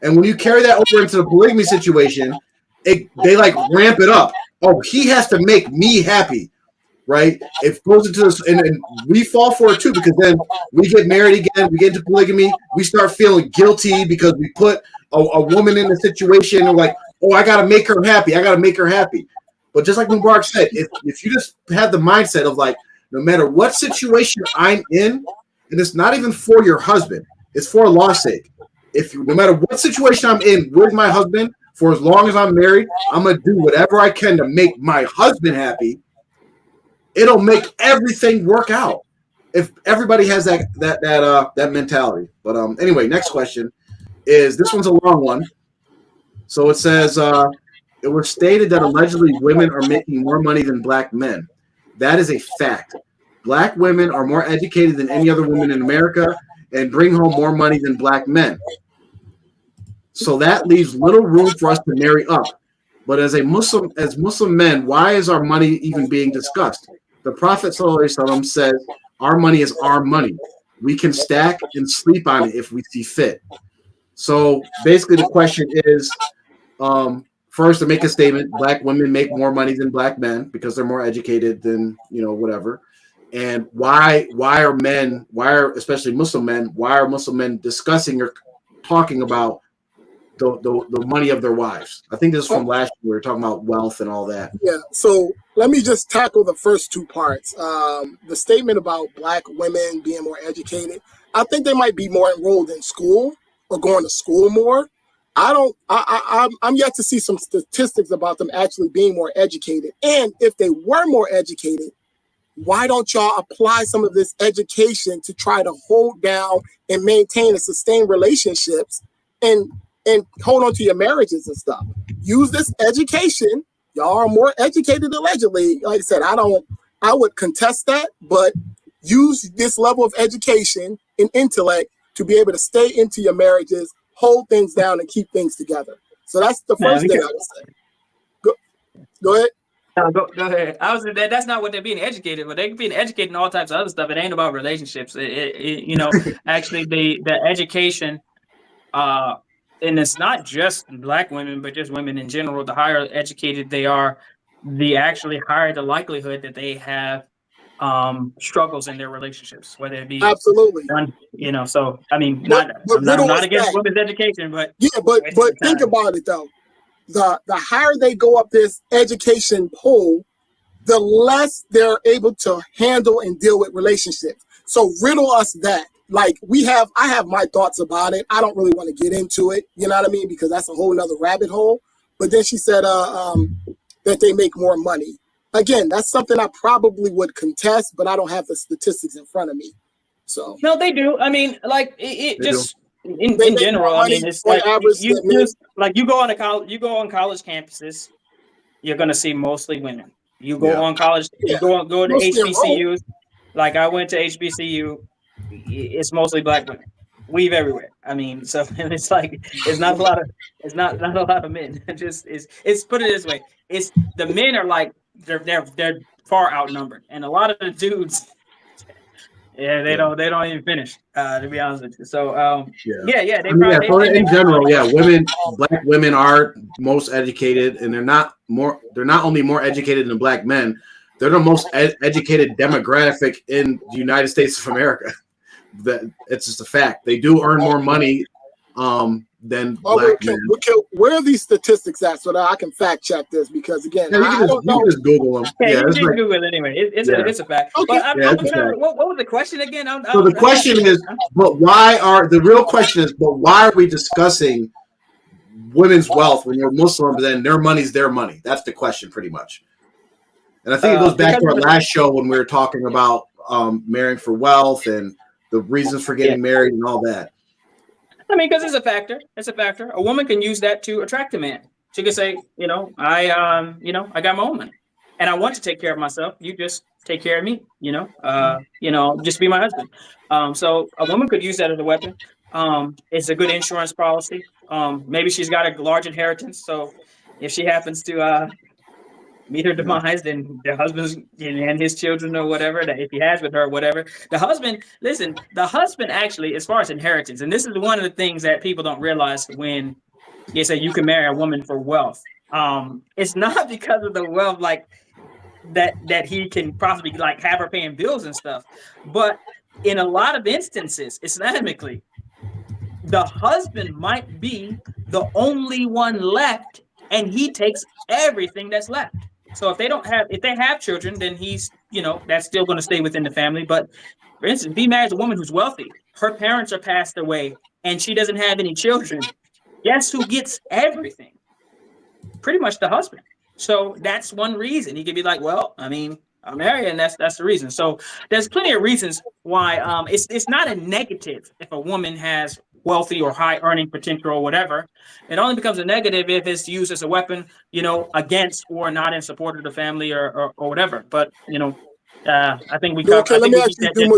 And when you carry that over into the polygamy situation, they like ramp it up. Oh, he has to make me happy, right? It goes into this, and we fall for it too, because then we get married again, we get into polygamy, we start feeling guilty because we put a woman in a situation and like, oh, I got to make her happy. I got to make her happy. But just like Mubarak said, if you just have the mindset of like, no matter what situation I'm in, and it's not even for your husband, it's for Allah's sake. No matter what situation I'm in with my husband, for as long as I'm married, I'm gonna do whatever I can to make my husband happy. It'll make everything work out if everybody has that mentality. But anyway, next question is, this one's a long one. So it says, it was stated that allegedly women are making more money than black men. That is a fact. Black women are more educated than any other women in America and bring home more money than black men. So that leaves little room for us to marry up. But as Muslim men, why is our money even being discussed? The Prophet ﷺ says, our money is our money. We can stack and sleep on it if we see fit. So basically the question is, first, to make a statement, black women make more money than black men because they're more educated than, whatever. And why are especially Muslim men discussing or talking about the money of their wives? I think this is from last year. We were talking about wealth and all that. Yeah. So let me just tackle the first two parts. The statement about black women being more educated. I think they might be more enrolled in school or going to school more. I'm yet to see some statistics about them actually being more educated. And if they were more educated, why don't y'all apply some of this education to try to hold down and maintain and sustain relationships and hold on to your marriages and stuff? Use this education. Y'all are more educated allegedly. Like I said, I would contest that, but use this level of education and intellect to be able to stay into your marriages, hold things down, and keep things together. So that's the first thing I would say. Go ahead. No, go ahead. I was that's not what they're being educated, but they're being educated in all types of other stuff. It ain't about relationships. You know, actually the education, and it's not just Black women, but just women in general. The higher educated they are, the actually higher the likelihood that they have struggles in their relationships, whether it be Absolutely. one, you know. So I mean, But I'm not against women's education, but yeah, but think about it though. The higher they go up this education pole, the less they're able to handle and deal with relationships. So riddle us that. Like I have my thoughts about it. I don't really want to get into it. You know what I mean? Because that's a whole nother rabbit hole. But then she said that they make more money. Again, that's something I probably would contest, but I don't have the statistics in front of me. So no, they do. I mean, like it just. In make general, more I mean, money it's on like average you than men. just like you go on college campuses, you're gonna see mostly women. You go on college, you go to Mostly enrolled. HBCUs. Like I went to HBCU, it's mostly Black women. Weave everywhere. I mean, so and it's like it's not a lot of men. It's put it this way. It's the men are like they're far outnumbered, and a lot of the dudes. Yeah, they don't even finish. To be honest with you. So So in general, Black women are most educated, and they're not only more educated than Black men, they're the most educated demographic in the United States of America. That it's just a fact. They do earn more money than Black men. Where are these statistics at so that I can fact check this? Because again, I don't know. You can just Google them. Yeah, you can Google it anyway. It's a fact. Okay. But what was the question again? So the question is, but why are we discussing women's wealth when you're Muslim, then their money's their money? That's the question, pretty much. And I think it goes back to our last show when we were talking about marrying for wealth and the reasons for getting married and all that. I mean, because it's a factor. It's a factor. A woman can use that to attract a man. She could say, I got my own money, and I want to take care of myself. You just take care of me. Just be my husband. So a woman could use that as a weapon. It's a good insurance policy. Maybe she's got a large inheritance, so if she happens to meet her demise, then the husband and his children or whatever, that if he has with her, whatever. The husband actually, as far as inheritance, and this is one of the things that people don't realize when they say you can marry a woman for wealth. It's not because of the wealth like that he can possibly like have her paying bills and stuff. But in a lot of instances, Islamically, the husband might be the only one left, and he takes everything that's left. So if they have children, then he's, that's still going to stay within the family. But for instance, if he marries a woman who's wealthy, her parents are passed away, and she doesn't have any children, guess who gets everything? Pretty much the husband. So that's one reason. He could be like, well, I mean, I'm married, and that's the reason. So there's plenty of reasons why it's not a negative if a woman has wealthy or high earning potential or whatever. It only becomes a negative if it's used as a weapon, against or not in support of the family or whatever. But I think we cover. Okay, let me ask you: do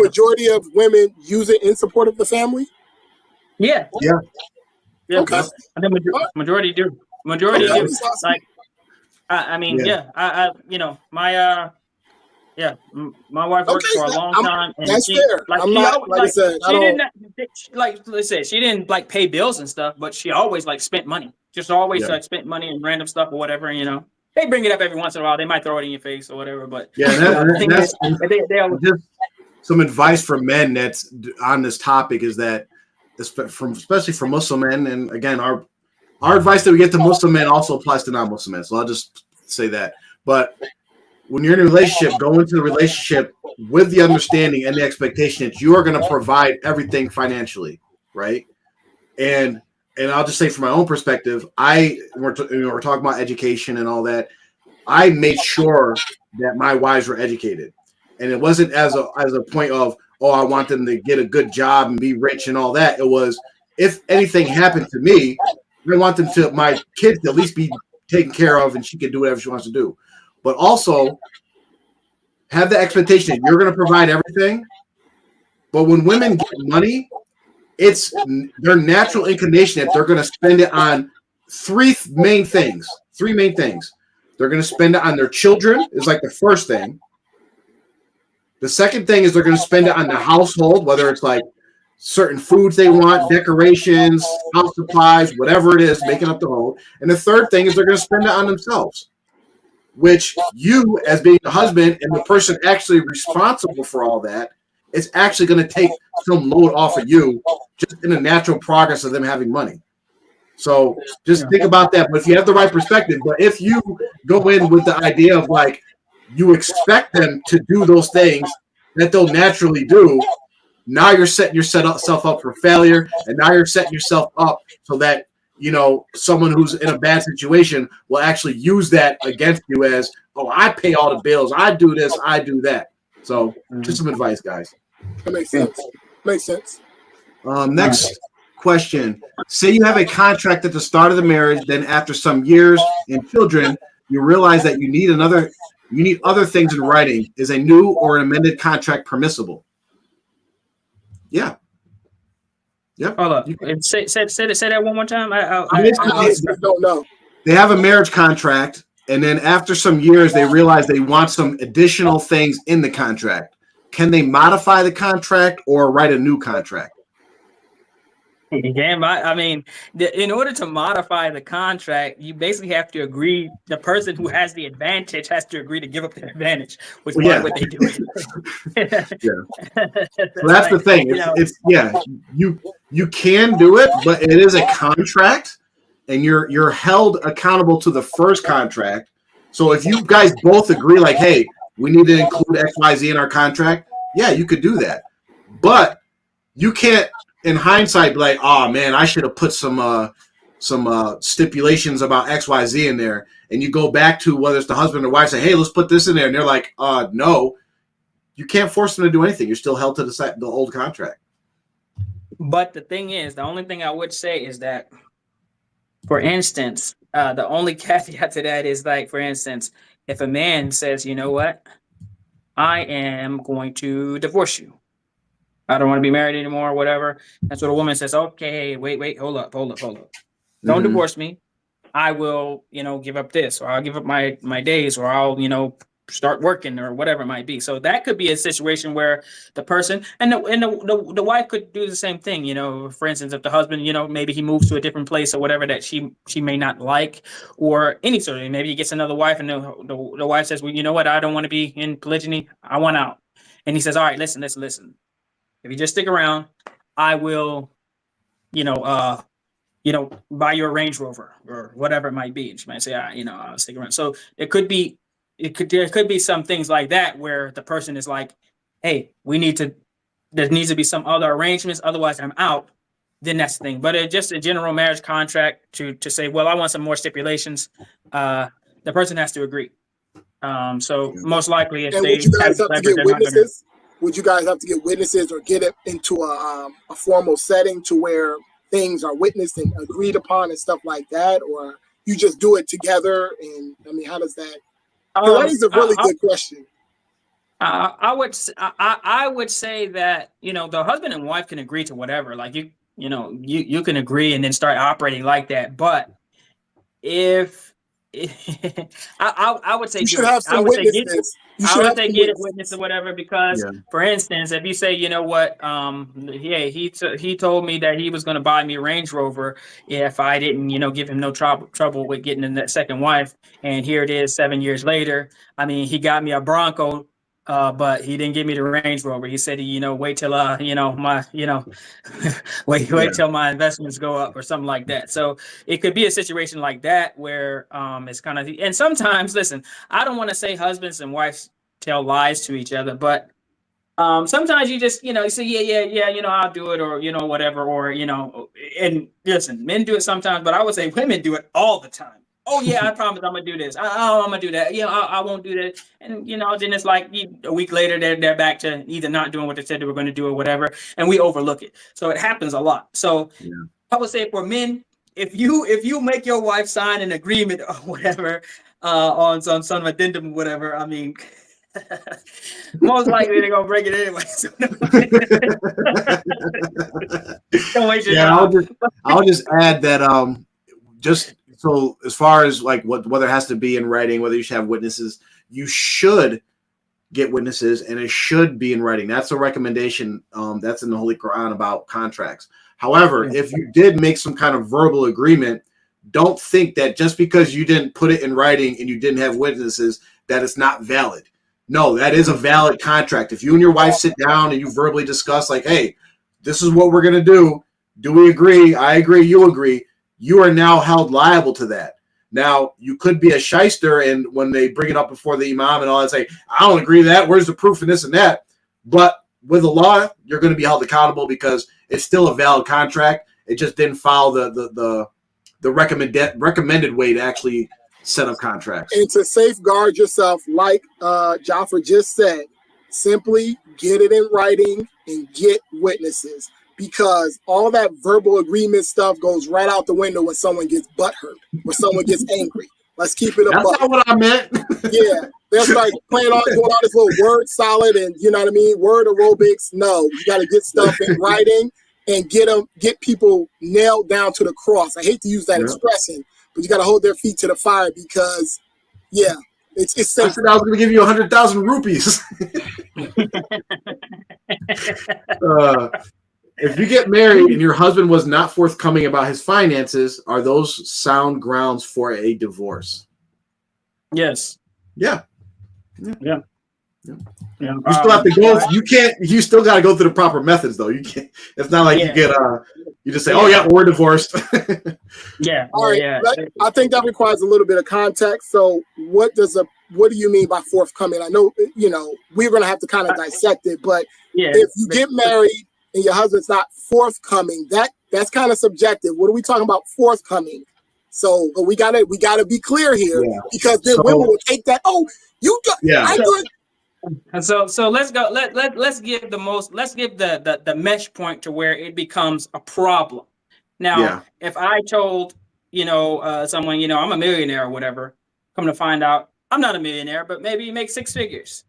majority of women use it in support of the family? Yeah. Okay. I think majority do. Majority do. Like, I mean, my wife worked for a long time, and that's fair. She didn't like pay bills and stuff, but she always like spent money. Just always spent money and random stuff or whatever. They bring it up every once in a while. They might throw it in your face or whatever. But that's just some advice for men that's on this topic is that, especially for Muslim men, and again, our advice that we get to Muslim men also applies to non-Muslim men. So I'll just say that, but. When you're in a relationship, go into the relationship with the understanding and the expectation that you are going to provide everything financially, right? And I'll just say from my own perspective, we're talking about education and all that. I made sure that my wives were educated, and it wasn't as a point of, oh, I want them to get a good job and be rich and all that. It was, if anything happened to me, I want my kids to at least be taken care of, and she can do whatever she wants to do. But also have the expectation that you're going to provide everything, But when women get money, it's their natural inclination that they're going to spend it on three main things. They're going to spend it on their children is like the first thing. The second thing is they're going to spend it on the household, whether it's like certain foods they want, decorations, house supplies, whatever it is, making up the whole. And the third thing is they're going to spend it on themselves, which you, as being the husband and the person actually responsible for all that, is actually going to take some load off of you just in the natural progress of them having money. So just think about that. But if you have the right perspective, but if you go in with the idea of like you expect them to do those things that they'll naturally do, now you're setting yourself up for failure, and now you're setting yourself up so that someone who's in a bad situation will actually use that against you as, oh, I pay all the bills, I do this, I do that. So just some advice, guys. That makes sense. Makes sense. Next question. Say you have a contract at the start of the marriage, then after some years and children, you realize that you need other things in writing. Is a new or an amended contract permissible? Yeah. Yep. Hold up. Say that one more time. I don't know. They have a marriage contract, and then after some years, they realize they want some additional things in the contract. Can they modify the contract or write a new contract? Again, in order to modify the contract, you basically have to agree. The person who has the advantage has to agree to give up their advantage, which is what they do. Yeah. So that's the thing. You can do it, but it is a contract, and you're held accountable to the first contract. So if you guys both agree, like, hey, we need to include XYZ in our contract, yeah, you could do that. But you can't, in hindsight, be like, oh man, I should have put some stipulations about XYZ in there. And you go back to whether it's the husband or wife, say, hey, let's put this in there. And they're like, no, you can't force them to do anything. You're still held to the old contract. But the thing is, the only thing I would say is that, for instance, the only caveat to that is, like, for instance, if a man says, you know what, I am going to divorce you, I don't want to be married anymore, whatever. That's what a woman says. Okay, wait, hold up. Don't divorce me. I will, give up this, or I'll give up my days, or I'll, start working, or whatever it might be. So that could be a situation where the person and the wife could do the same thing. For instance, if the husband, maybe he moves to a different place or whatever that she may not like, or any sort of, maybe he gets another wife, and the wife says, well, you know what, I don't want to be in polygyny, I want out. And he says, all right, listen. If you just stick around, I will, buy you a Range Rover or whatever it might be. And she might say, I'll stick around. So there could be some things like that where the person is like, hey, there needs to be some other arrangements. Otherwise I'm out. Then that's the thing. But just a general marriage contract to say, well, I want some more stipulations. The person has to agree. So most likely if they have leverage, they're not gonna. Would you guys have to get witnesses or get it into a formal setting to where things are witnessed and agreed upon and stuff like that? Or you just do it together? And how does that? That is a really good question. I would say that, the husband and wife can agree to whatever. Like you can agree and then start operating like that. But if I would say you should have some witnesses. I would say get it witness or whatever, because for instance, if you say, you know what, he told me that he was going to buy me a Range Rover if I didn't, give him no trouble with getting in that second wife, and here it is 7 years later. He got me a Bronco, but he didn't give me the Range Rover. He said, wait till wait till my investments go up or something like that. So it could be a situation like that where it's kind of, and sometimes, listen, I don't want to say husbands and wives tell lies to each other, but sometimes you just, you say, yeah, I'll do it, or, whatever, or, and listen, men do it sometimes, but I would say women do it all the time. Oh yeah, I promise I'm gonna do this. I'm gonna do that. I won't do that. And then it's like a week later they're back to either not doing what they said they were going to do or whatever, and we overlook it. So it happens a lot. So I would say for men, if you make your wife sign an agreement or whatever on some addendum or whatever, Most likely they're gonna break it anyway. So don't waste your Yeah, time. I'll just add that just so as far as like whether it has to be in writing, whether you should have witnesses, you should get witnesses and it should be in writing. That's a recommendation that's in the Holy Quran about contracts. However, if you did make some kind of verbal agreement, don't think that just because you didn't put it in writing and you didn't have witnesses that it's not valid. No, that is a valid contract. If you and your wife sit down and you verbally discuss like, hey, this is what we're going to do. Do we agree? I agree. You agree. You are now held liable to that. Now, you could be a shyster, and when they bring it up before the imam and all that, say, I don't agree with that. Where's the proof in this and that? But with the law, you're going to be held accountable because it's still a valid contract. It just didn't follow the recommended way to actually set up contracts. And to safeguard yourself, like Jaffer just said, simply get it in writing and get witnesses, because all that verbal agreement stuff goes right out the window when someone gets butthurt or someone gets angry. Let's keep it a That's buck. not what I meant. Yeah, they'll start doing all this little word solid and you know what I mean, word aerobics. No, you got to get stuff in writing and get people nailed down to the cross. I hate to use that expression, but you got to hold their feet to the fire because, yeah, it's safe. I said I was going to give you 100,000 rupees. If you get married and your husband was not forthcoming about his finances, are those sound grounds for a divorce? Yes. Yeah. Yeah. You still have to go. You can't. You still got to go through the proper methods, though. You can't. It's not like you get. You just say, "Oh yeah, we're divorced." Yeah. All right. Yeah. I think that requires a little bit of context. So, what do you mean by forthcoming? I know we're going to have to kind of dissect it, but if you get married and your husband's not forthcoming, that's kind of subjective. What are we talking about forthcoming? So we gotta be clear here because then women will take that. Oh, you got. Yeah. And so let's go. Let's give the mesh point to where it becomes a problem. Now, if I told someone I'm a millionaire or whatever, come to find out I'm not a millionaire, but maybe you make six figures.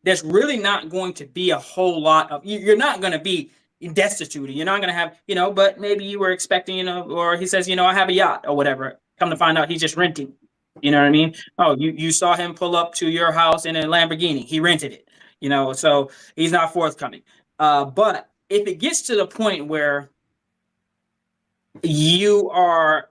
There's really not going to be a whole lot of. You're not going to be destitute. You're not going to have but maybe you were expecting or he says I have a yacht or whatever. Come to find out he's just renting. You know what I mean? Oh, you saw him pull up to your house in a Lamborghini. He rented it, so he's not forthcoming. But if it gets to the point where you are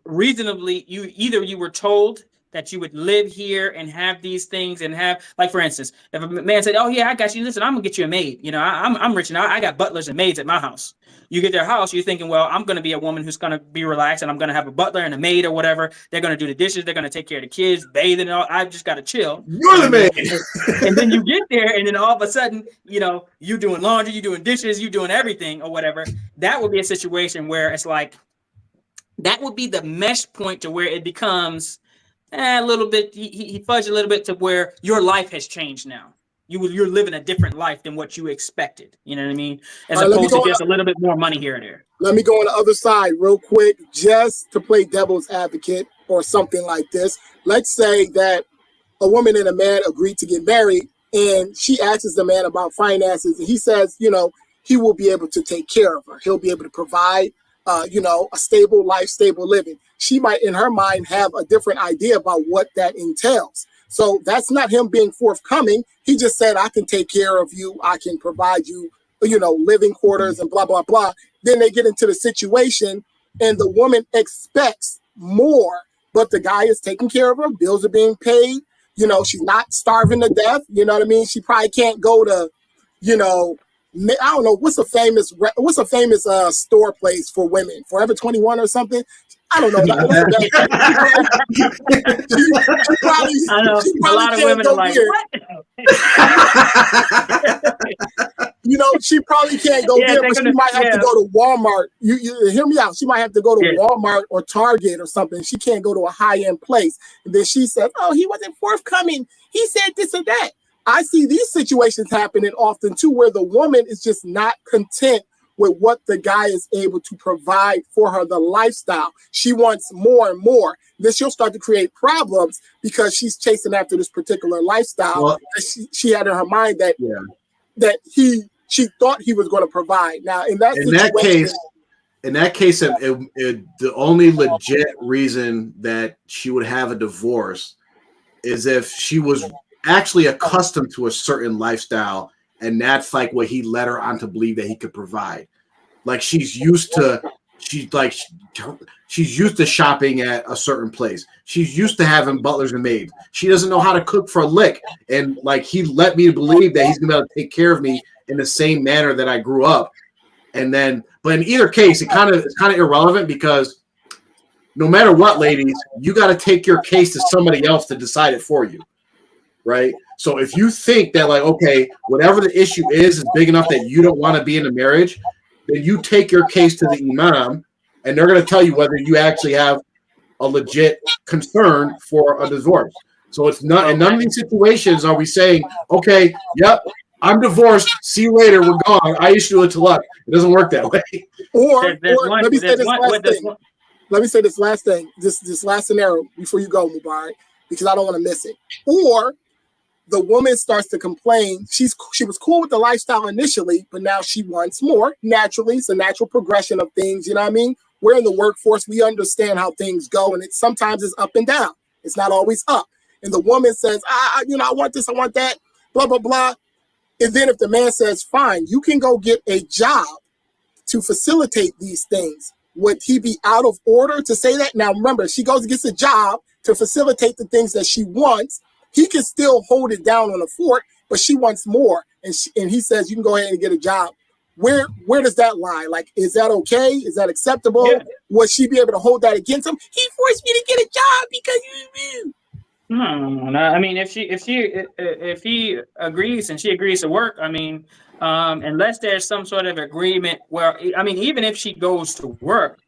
reasonably, you were told that you would live here and have these things and have, like, for instance, if a man said, oh yeah, I got you. Listen, I'm gonna get you a maid. I'm rich and I got butlers and maids at my house. You get their house, you're thinking, well, I'm going to be a woman who's going to be relaxed and I'm going to have a butler and a maid or whatever. They're going to do the dishes. They're going to take care of the kids, bathe and all. I've just got to chill. You're the maid. And then you get there and then all of a sudden, you doing laundry, you doing dishes, you doing everything or whatever. That would be a situation where it's like, that would be the mesh point to where it becomes a little bit, he fudged a little bit to where your life has changed now. You're living a different life than what you expected. You know what I mean? As opposed to just a little bit more money here and there. Let me go on the other side real quick, just to play devil's advocate or something like this. Let's say that a woman and a man agreed to get married and she asks the man about finances and he says, he will be able to take care of her. He'll be able to provide, a stable life, stable living. She might, in her mind, have a different idea about what that entails. So that's not him being forthcoming. He just said, I can take care of you. I can provide you, living quarters and blah, blah, blah. Then they get into the situation and the woman expects more, but the guy is taking care of her. Bills are being paid. She's not starving to death. You know what I mean? She probably can't go to, I don't know, what's a famous store place for women? Forever 21 or something? I don't know. She probably can't go there. She probably can't go there, but she might have to go to Walmart. You hear me out. She might have to go to Walmart or Target or something. She can't go to a high-end place. And then she said, oh, he wasn't forthcoming. He said this or that. I see these situations happening often too, where the woman is just not content with what the guy is able to provide for her, the lifestyle. She wants more and more. Then she'll start to create problems because she's chasing after this particular lifestyle. Well, she had in her mind that she thought he was going to provide. Now, in that case, the only legit reason that she would have a divorce is if she was actually accustomed to a certain lifestyle, and that's like what he led her on to believe that he could provide. Like she's used to shopping at a certain place. She's used to having butlers and maids. She doesn't know how to cook for a lick, and like he led me to believe that he's gonna be able to take care of me in the same manner that I grew up. And then, but in either case, it's kind of irrelevant because no matter what, ladies, you got to take your case to somebody else to decide it for you, right? So if you think that like, okay, whatever the issue is big enough that you don't want to be in a marriage, then you take your case to the imam, and they're going to tell you whether you actually have a legit concern for a divorce. So it's not in none of these situations are we saying, okay, yep, I'm divorced. See you later. We're gone. I used to do it to luck. It doesn't work that way. Let me say this last thing. This last scenario before you go, Mubarak, because I don't want to miss it. Or the woman starts to complain. She was cool with the lifestyle initially, but now she wants more. Naturally, it's a natural progression of things. You know what I mean? We're in the workforce. We understand how things go, and sometimes it's up and down. It's not always up. And the woman says, I want this, I want that, blah, blah, blah. And then if the man says, fine, you can go get a job to facilitate these things, would he be out of order to say that? Now, remember, she goes and gets a job to facilitate the things that she wants. He can still hold it down on the fort, but she wants more. And he says, you can go ahead and get a job. Where does that lie? Like, is that okay? Is that acceptable? Yeah. Would she be able to hold that against him? He forced me to get a job because you. No. I mean, if he agrees and she agrees to work, I mean, unless there's some sort of agreement where, I mean, even if she goes to work,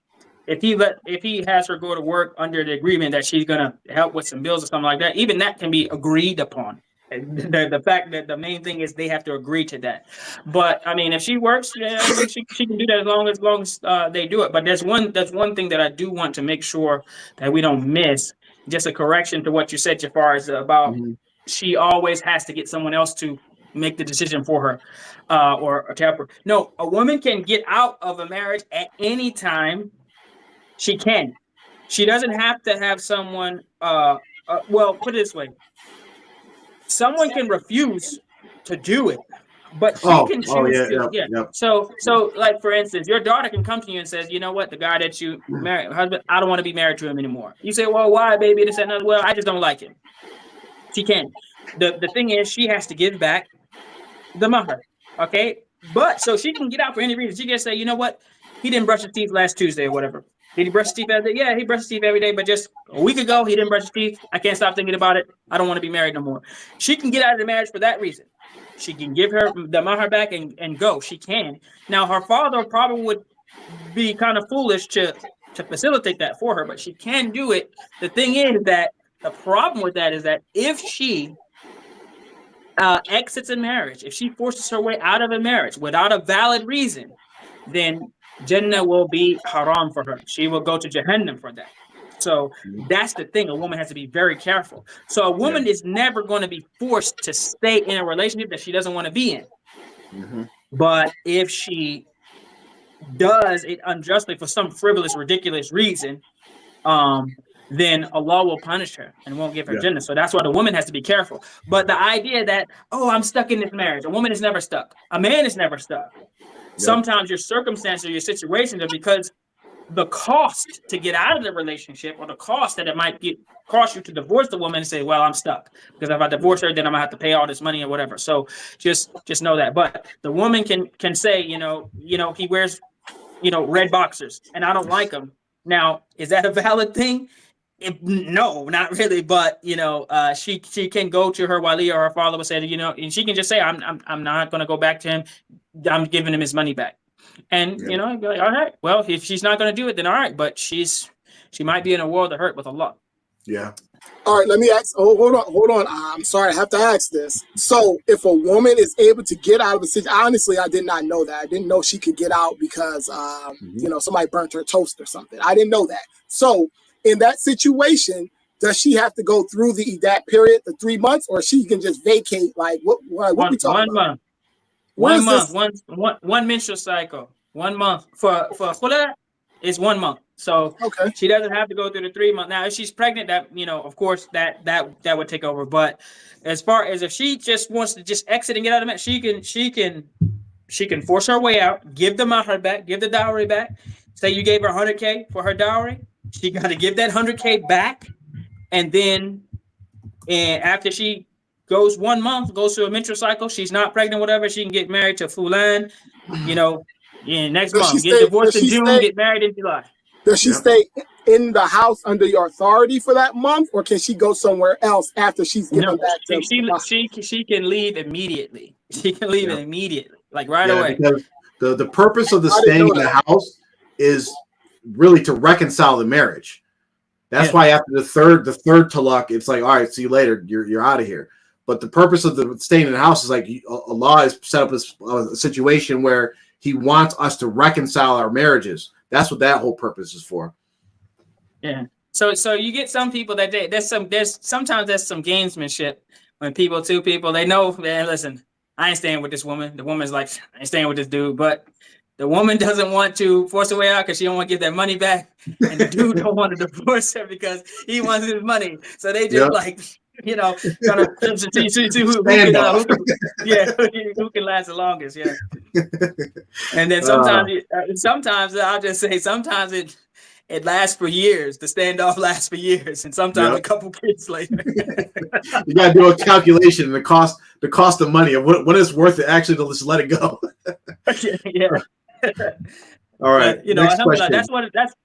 if he has her go to work under the agreement that she's gonna help with some bills or something like that, even that can be agreed upon. The fact that the main thing is they have to agree to that. But I mean, if she works, yeah, I mean, she can do that as long as they do it. But there's one thing that I do want to make sure that we don't miss. Just a correction to what you said, Jafar, is about she always has to get someone else to make the decision for her or to help her. No, a woman can get out of a marriage at any time. She can. She doesn't have to have someone. Well, put it this way: someone can refuse to do it, but she can choose to. Yep. So, like for instance, your daughter can come to you and says, "You know what? The guy that you married, husband, I don't want to be married to him anymore." You say, "Well, why, baby?" This and that. Well, I just don't like him. She can. The thing is, she has to give back the mahr. Okay, but so she can get out for any reason. She can say, "You know what? He didn't brush his teeth last Tuesday or whatever." Did he brush his teeth every day? Yeah, he brushed his teeth every day, but just a week ago, he didn't brush his teeth. I can't stop thinking about it. I don't want to be married no more. She can get out of the marriage for that reason. She can give her the mahr back and go. She can. Now, her father probably would be kind of foolish to facilitate that for her, but she can do it. The thing is that the problem with that is that if she exits a marriage, if she forces her way out of a marriage without a valid reason, then Jannah will be haram for her. She will go to Jahannam for that. So that's the thing. A woman has to be very careful. So a woman is never going to be forced to stay in a relationship that she doesn't want to be in. Mm-hmm. But if she does it unjustly for some frivolous, ridiculous reason, then Allah will punish her and won't give her Jannah. So that's why the woman has to be careful. But the idea that, oh, I'm stuck in this marriage. A woman is never stuck. A man is never stuck. Sometimes your circumstances or your situations are because the cost to get out of the relationship or the cost that it might cost you to divorce the woman and say, well, I'm stuck because if I divorce her, then I'm gonna have to pay all this money or whatever. So just know that. But the woman can say, he wears, red boxers and I don't like them. Now, is that a valid thing? No, not really. But she can go to her wali or her father and say, and she can just say, I'm not going to go back to him. I'm giving him his money back. And be like, all right, well, if she's not going to do it, then all right. But she might be in a world of hurt with Allah. Yeah. All right, let me ask. Oh, hold on. I'm sorry, I have to ask this. So, if a woman is able to get out of a situation, honestly, I did not know that. I didn't know she could get out because, somebody burnt her toast or something. I didn't know that. So, in that situation, does she have to go through that period, the 3 months, or she can just vacate? Like, what we talking about? Month. Where 1 is month. this? One menstrual cycle. 1 month for khula is 1 month. So Okay. she doesn't have to go through the 3 months. Now, if she's pregnant, that of course, that would take over. But as far as if she just wants to just exit and get out of it, she can force her way out, give the mahar back, give the dowry back. Say you gave her 100K for her dowry, she got to give that 100K back, and then after she goes 1 month, goes through a menstrual cycle, she's not pregnant, whatever, she can get married to Fulan, next month. Get divorced in June, get married in July. Does she stay in the house under your authority for that month, or can she go somewhere else after she's given back to she can leave immediately. She can leave immediately, like right away. Because the purpose of the staying in the house is really to reconcile the marriage. That's why after the third talaq, it's like, all right, see you later. You're out of here. But the purpose of the staying in the house is like Allah has set up a situation where He wants us to reconcile our marriages. That's what that whole purpose is for. Yeah. So you get some people that sometimes there's some gamesmanship when two people they know, man, listen, I ain't staying with this woman. The woman's like, I ain't staying with this dude, but the woman doesn't want to force her way out because she don't want to give that money back, and the dude don't want to divorce her because he wants his money. So they just trying to see who can last the longest. Yeah. And then sometimes I'll just say sometimes it lasts for years. The standoff lasts for years, and sometimes a couple kids later. You got to do a calculation, the cost of money, of what it's worth it actually to just let it go. Yeah. All right. Next question.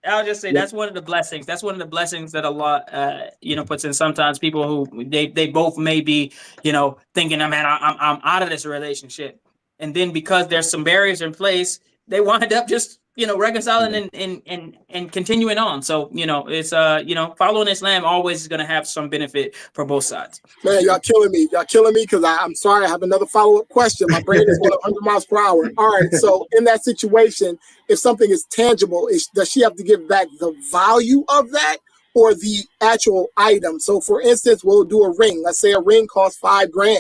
I'll just say that's one of the blessings. That's one of the blessings that Allah, puts in. Sometimes people who they both may be, thinking, man, I'm out of this relationship, and then because there's some barriers in place, they wind up just reconciling and continuing on. So it's following Islam always is going to have some benefit for both sides. Man, y'all killing me because I'm sorry, I have another follow-up question. My brain is going 100 miles per hour. All right, so in that situation, if something is tangible, does she have to give back the value of that or the actual item? So for instance, we'll do a ring. Let's say a ring costs $5,000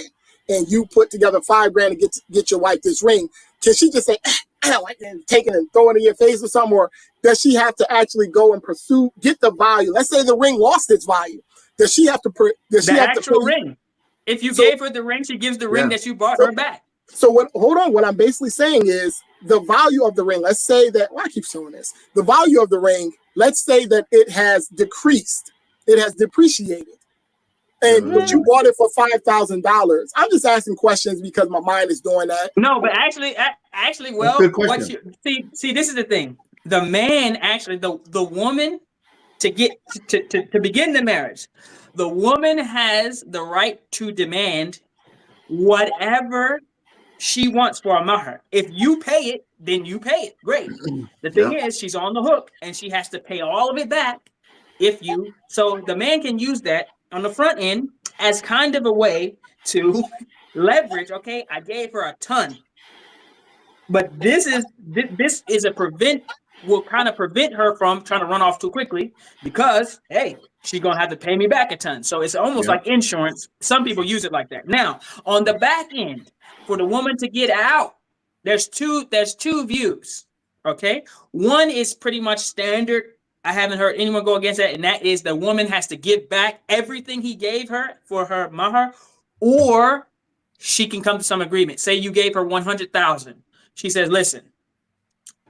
and you put together $5,000 to get your wife this ring. Can she just say, I don't like it, take it and throw it in your face or something? Or does she have to actually go and get the value? Let's say the ring lost its value. Does she have to ring? If you gave her the ring, she gives the ring that you bought her back. So what I'm basically saying is the value of the ring. Let's say that, I keep saying this. The value of the ring, let's say that it has decreased. It has depreciated. But you bought it for $5,000. I'm just asking questions because my mind is doing that. No, but actually, well, what you see, this is the thing. The man actually, the woman, to begin the marriage, the woman has the right to demand whatever she wants for a mahar. If you pay it, then you pay it. Great. The thing is, she's on the hook and she has to pay all of it back. So the man can use that on the front end as kind of a way to leverage. Okay, I gave her a ton, but this will kind of prevent her from trying to run off too quickly because hey, she's gonna have to pay me back a ton. So it's almost like insurance. Some people use it like that. Now on the back end, for the woman to get out, there's two views. Okay, one is pretty much standard. I haven't heard anyone go against that, and that is the woman has to give back everything he gave her for her mahar, or she can come to some agreement. Say you gave her 100,000. She says, "Listen,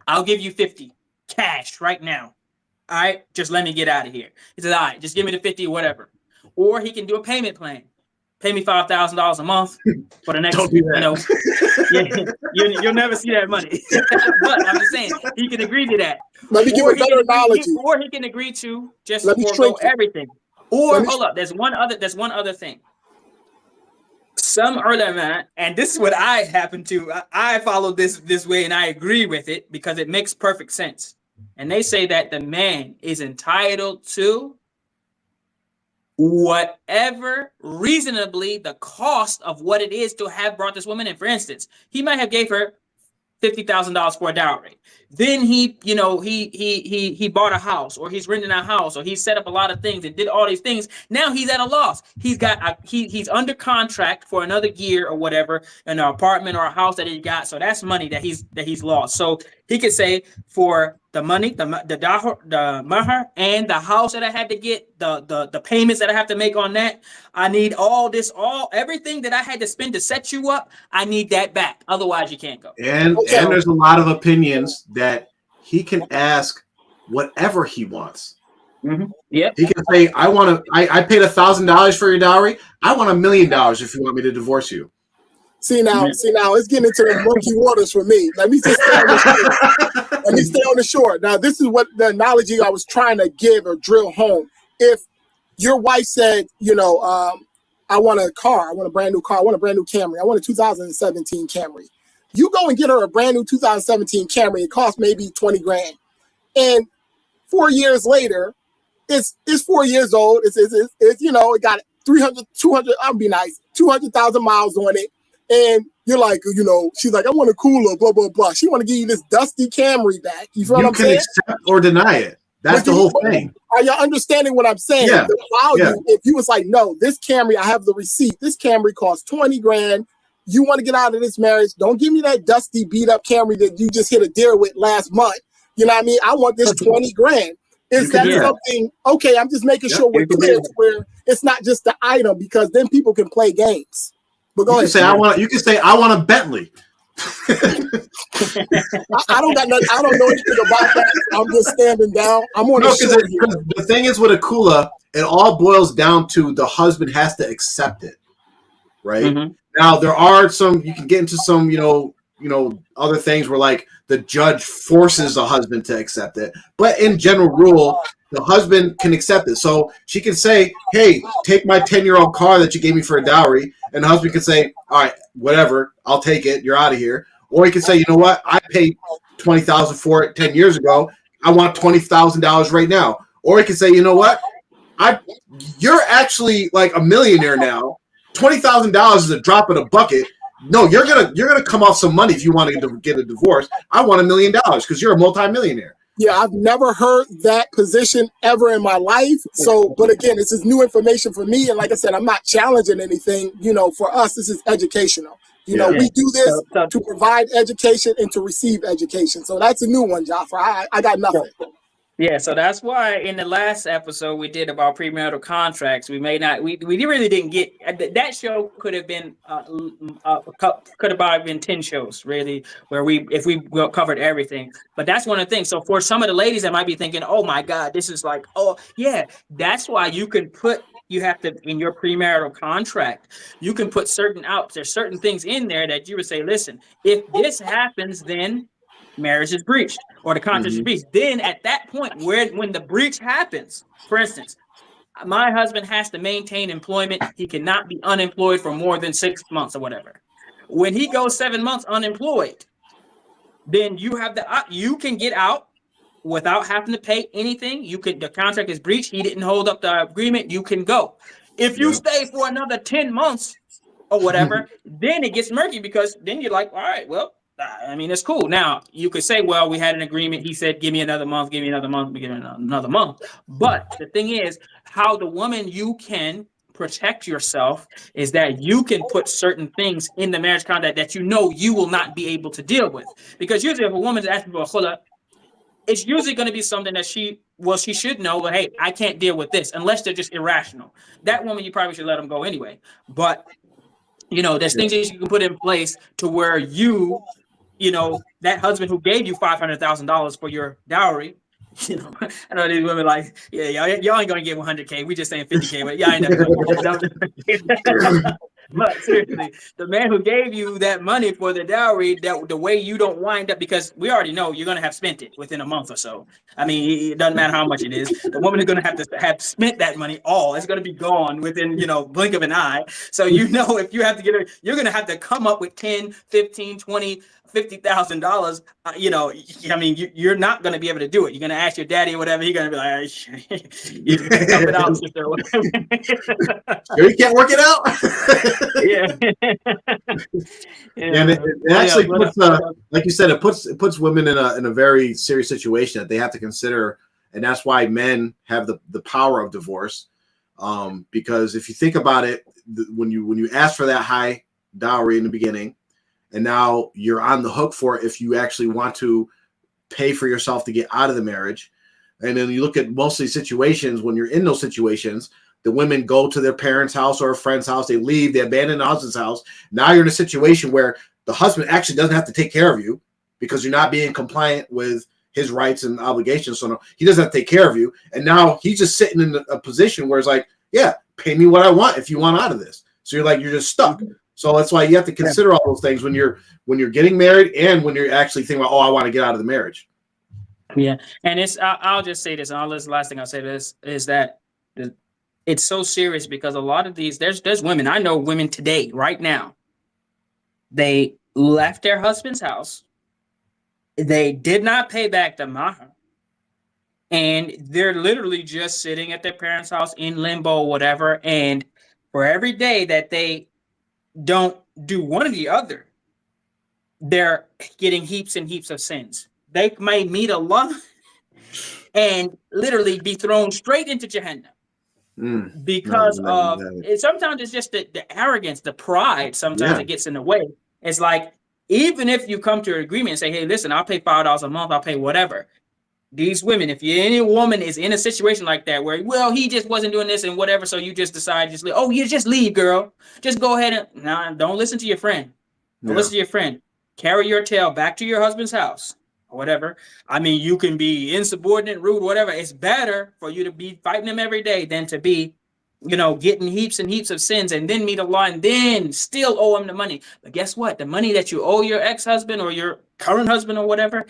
I'll give you 50 cash right now. All right, just let me get out of here." He says, "All right, just give me the 50 or whatever." Or he can do a payment plan. Pay me $5,000 a month for the next. Don't do that. You'll never see that money. But I'm just saying he can agree to that. Let me give a better analogy. Or he can agree to just forego everything. Or hold up, there's one other thing. Some ulama, and this is what I happen to. I follow this way, and I agree with it because it makes perfect sense. And they say that the man is entitled to whatever reasonably the cost of what it is to have brought this woman in. For instance, he might have gave her $50,000 for a dowry. Then he bought a house, or he's renting a house, or he set up a lot of things and did all these things. Now he's at a loss. He's under contract for another year or whatever, in an apartment or a house that he got. So that's money that he's lost. So he could say, for the money, the mahar, and the house that I had to get, the payments that I have to make on that, I need everything that I had to spend to set you up. I need that back. Otherwise, you can't go. And there's a lot of opinions that he can ask whatever he wants. Mm-hmm. Yeah, he can say, I paid $1,000 for your dowry. I want $1 million if you want me to divorce you. See now, it's getting into the murky waters for me. Let me just stay on the shore. Let me stay on the shore. Now, this is what the analogy I was trying to give or drill home. If your wife said, I want a car, I want a brand new car, I want a brand new Camry, I want a 2017 Camry. You go and get her a brand new 2017 Camry. It costs maybe 20 grand. And 4 years later, it's 4 years old. It's it got 300, 200, I'll be nice, 200,000 miles on it. And you're like, she's like, I want a cooler, blah, blah, blah. She want to give you this dusty Camry back. You feel what I'm saying? You can accept or deny it. That's the whole thing. Are y'all understanding what I'm saying? Yeah. The value, if you was like, no, this Camry, I have the receipt. This Camry costs 20 grand. You want to get out of this marriage. Don't give me that dusty, beat up Camry that you just hit a deer with last month. You know what I mean? I want this 20 grand. Is that something? Okay, I'm just making sure we're clear where it's not just the item, because then people can play games. But go ahead. You can say I want a Bentley. I don't got nothing. I don't know anything about that. I'm just standing down. I'm on the thing is with a kula, it all boils down to the husband has to accept it, right? Mm-hmm. Now there are some. You can get into some, other things where like the judge forces the husband to accept it, but in general rule, the husband can accept it. So she can say, "Hey, take my 10-year-old car that you gave me for a dowry," and the husband can say, "All right, whatever, I'll take it. You're out of here." Or he can say, "You know what? I paid $20,000 for it 10 years ago. I want $20,000 right now." Or he can say, "You know what? You're actually like a millionaire now. $20,000 is a drop in a bucket. No, you're gonna come off some money if you want to get a divorce. I want $1 million because you're a multimillionaire." Yeah, I've never heard that position ever in my life. So, but again, this is new information for me. And like I said, I'm not challenging anything. For us, this is educational. We do this to provide education and to receive education. So that's a new one, Jafar. I got nothing. Yeah, so that's why in the last episode we did about premarital contracts, we really didn't get that show. Could have been could have been 10 shows really, where if we covered everything. But that's one of the things. So for some of the ladies that might be thinking, "Oh my God, this is like, oh yeah," that's why you have to, in your premarital contract, you can put there's certain things in there that you would say, listen, if this happens, then marriage is breached or the contract is breached. Then at that point, when the breach happens, for instance, my husband has to maintain employment. He cannot be unemployed for more than 6 months or whatever. When he goes 7 months unemployed, then you can get out without having to pay anything. The contract is breached. He didn't hold up the agreement. You can go. If you stay for another 10 months or whatever, then it gets murky, because then you're like, all right, well, I mean, it's cool. Now, you could say, well, we had an agreement. He said, give me another month, give me another month, give me another month. But the thing is, how the woman you can protect yourself is that you can put certain things in the marriage contract that you will not be able to deal with. Because usually if a woman is asking for a khula, it's usually going to be something that she should know, but hey, I can't deal with this, unless they're just irrational. That woman, you probably should let them go anyway. But, there's things that you can put in place to where that husband who gave you $500,000 for your dowry, I know these women like, yeah, y'all ain't gonna get 100K. We just saying 50K, but y'all ain't never gonna. But seriously, the man who gave you that money for the dowry, that the way you don't wind up, because we already know you're gonna have spent it within a month or so. I mean, it doesn't matter how much it is. The woman is gonna have spent that money all. It's gonna be gone within blink of an eye. So if you have to you're gonna have to come up with 10, 15, 20, $50,000, you know, I mean, you're not going to be able to do it. You're going to ask your daddy or whatever. He's going to be like, you can help it out, sister. Sure you can't work it out? Yeah. And it actually puts, like you said, it puts women in a very serious situation that they have to consider. And that's why men have the power of divorce. Because if you think about it, when you ask for that high dowry in the beginning, and now you're on the hook for it if you actually want to pay for yourself to get out of the marriage. And then you look at most of these situations, when you're in those situations, the women go to their parents' house or a friend's house, they leave, they abandon the husband's house. Now you're in a situation where the husband actually doesn't have to take care of you because you're not being compliant with his rights and obligations. So no, he doesn't have to take care of you. And now he's just sitting in a position where it's like, yeah, pay me what I want if you want out of this. So you're just stuck. So that's why you have to consider all those things when you're getting married and when you're actually thinking about, oh, I want to get out of the marriage. Yeah. And I'll just say this, and the last thing I'll say this is that it's so serious because a lot of these, there's women, I know women today, right now, they left their husband's house. They did not pay back the mahar. And they're literally just sitting at their parents' house in limbo, whatever. And for every day that they don't do one or the other, they're getting heaps and heaps of sins. They may meet Allah and literally be thrown straight into Jahannam. Because of it, sometimes it's just the arrogance, the pride. Sometimes it gets in the way. It's like, even if you come to an agreement and say, hey, listen, I'll pay $5 a month, I'll pay whatever. These women, if any woman is in a situation like that where, well, he just wasn't doing this and whatever, so you just decide, you just leave, girl. Just go ahead and don't listen to your friend. Don't listen to your friend. Carry your tail back to your husband's house or whatever. I mean, you can be insubordinate, rude, whatever. It's better for you to be fighting him every day than to be, getting heaps and heaps of sins and then meet Allah and then still owe him the money. But guess what? The money that you owe your ex-husband or your current husband or whatever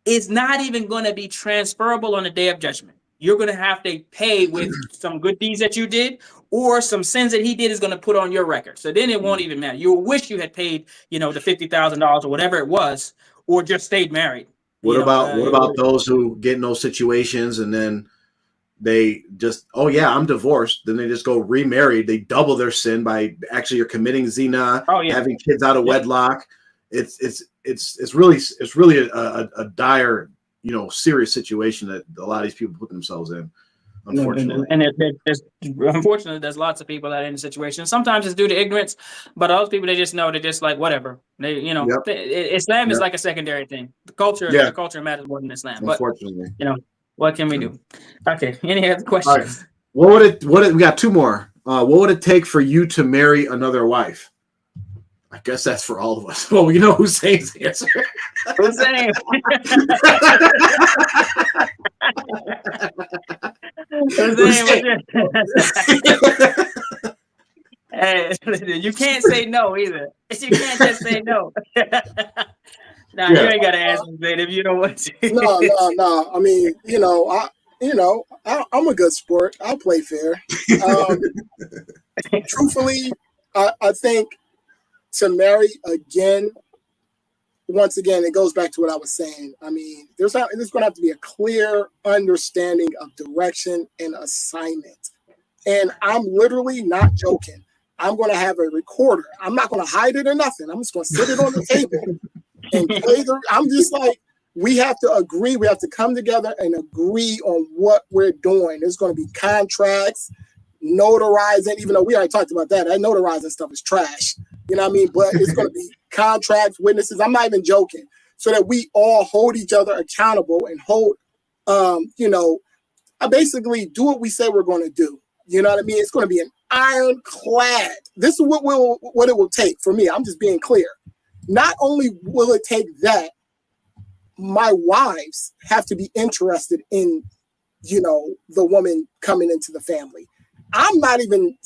is not even going to be transferable on the day of judgment. You're going to have to pay with some good deeds that you did or some sins that he did is going to put on your record. So then it won't even matter. You'll wish you had paid, the $50,000 or whatever it was, or just stayed married. What about those who get in those situations and then they just, oh yeah, I'm divorced. Then they just go remarried. They double their sin by actually you're committing zina, having kids out of wedlock. It's really a dire, serious situation that a lot of these people put themselves in, unfortunately. And unfortunately, there's lots of people that are in the situation. Sometimes it's due to ignorance, but other people, they just know, they're just like, whatever. They, Islam is like a secondary thing. The culture matters more than Islam. Unfortunately. But, what can we do? Okay. Any other questions? Right. We got two more. What would it take for you to marry another wife? I guess that's for all of us. Well, you know Hussein's answer. Hussein. Hey, you can't say no either. You can't just say no. You ain't gotta ask me, if you don't want to. No. I mean, I'm a good sport. I'll play fair. Truthfully, I think to marry again, once again, it goes back to what I was saying. I mean, there's going to have to be a clear understanding of direction and assignment. And I'm literally not joking. I'm going to have a recorder. I'm not going to hide it or nothing. I'm just going to sit it on the table and play I'm just like, we have to agree. We have to come together and agree on what we're doing. There's going to be contracts, notarizing, even though we already talked about that. That notarizing stuff is trash. You know what I mean? But it's going to be contracts, witnesses. I'm not even joking. So that we all hold each other accountable and hold, I basically do what we say we're going to do. You know what I mean? It's going to be an ironclad. This is what it will take for me. I'm just being clear. Not only will it take that, my wives have to be interested in, the woman coming into the family. I'm out on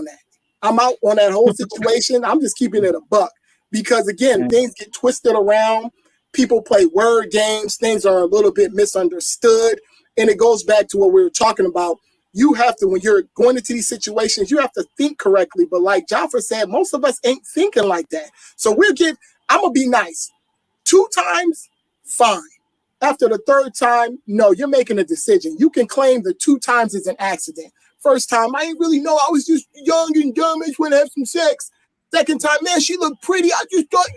that. I'm out on that whole situation. I'm just keeping it a buck because, again, things get twisted around. People play word games. Things are a little bit misunderstood. And it goes back to what we were talking about. You have to, when you're going into these situations, you have to think correctly. But like Jaffer said, most of us ain't thinking like that. So I'm gonna be nice. 2 times, fine. After the 3rd time, no, you're making a decision. You can claim the 2 times is an accident. First time, I didn't really know. I was just young and dumb. I just want to have some sex. Second time, man, she looked pretty. I just thought.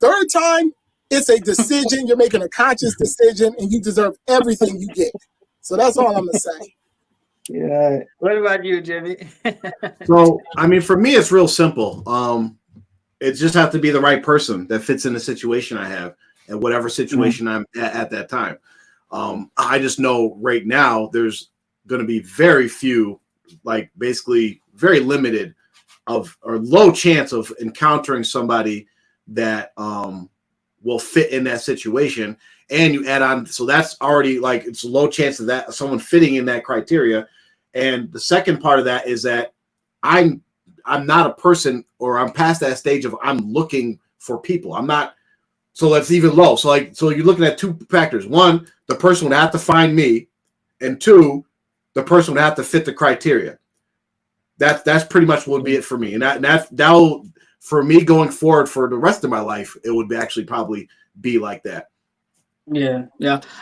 3rd time, it's a decision. You're making a conscious decision, and you deserve everything you get. So that's all I'm gonna say. Yeah. What about you, Jimmy? So, I mean, for me, it's real simple. It just have to be the right person that fits in the situation I have and whatever situation I'm at that time. I just know right now there's going to be very few, like basically very limited or low chance of encountering somebody that will fit in that situation. And you add on, so that's already like, it's a low chance of that someone fitting in that criteria. And the second part of that is that I'm not a person, or I'm past that stage of I'm looking for people. I'm not. So that's even low. So you're looking at 2 factors. 1, the person would have to find me, and 2, the person would have to fit the criteria. That's pretty much what would be it for me. And that'll for me going forward for the rest of my life, it would actually probably be like that. Yeah.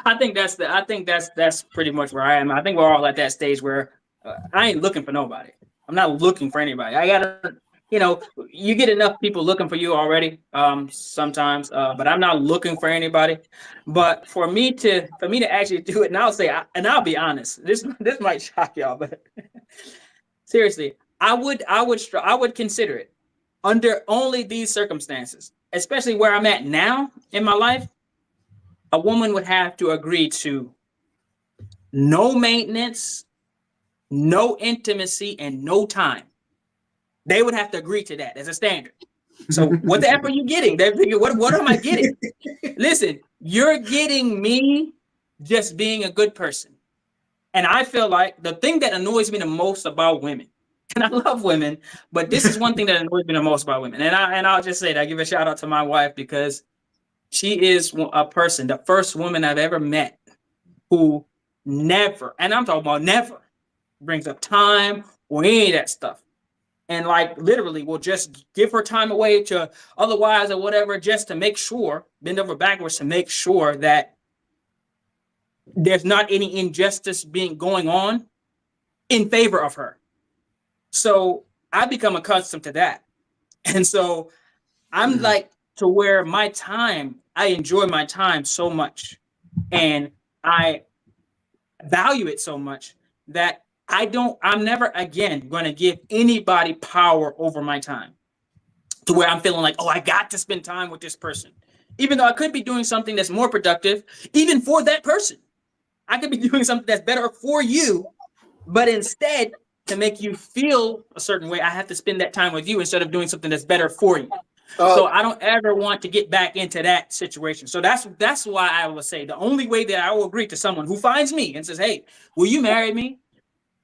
I think that's pretty much where I am. I think we're all at that stage where I ain't looking for nobody. I'm not looking for anybody. I gotta, you get enough people looking for you already sometimes, but I'm not looking for anybody. But for me to actually do it, and I'll be honest, this might shock y'all, but seriously, I would consider it under only these circumstances, especially where I'm at now in my life. A woman would have to agree to no maintenance, no intimacy, and no time. They would have to agree to that as a standard. So what the F are you getting? They're thinking, what am I getting? Listen, you're getting me just being a good person. And I feel like the thing that annoys me the most about women, and I love women, but this is one thing that annoys me the most about women. And I'll just say that, I give a shout out to my wife, because she is a person, the first woman I've ever met who never, and I'm talking about never, brings up time or any of that stuff. And like literally will just give her time away to otherwise or whatever, just to make sure, bend over backwards to make sure that there's not any injustice going on in favor of her. So I become accustomed to that. And so I'm like, to where I enjoy my time so much, and I value it so much that I'm never again going to give anybody power over my time to where I'm feeling like, oh, I got to spend time with this person, even though I could be doing something that's more productive, even for that person. I could be doing something that's better for you, but instead, to make you feel a certain way, I have to spend that time with you instead of doing something that's better for you. So I don't ever want to get back into that situation. So that's why I will say the only way that I will agree to someone who finds me and says, hey, will you marry me?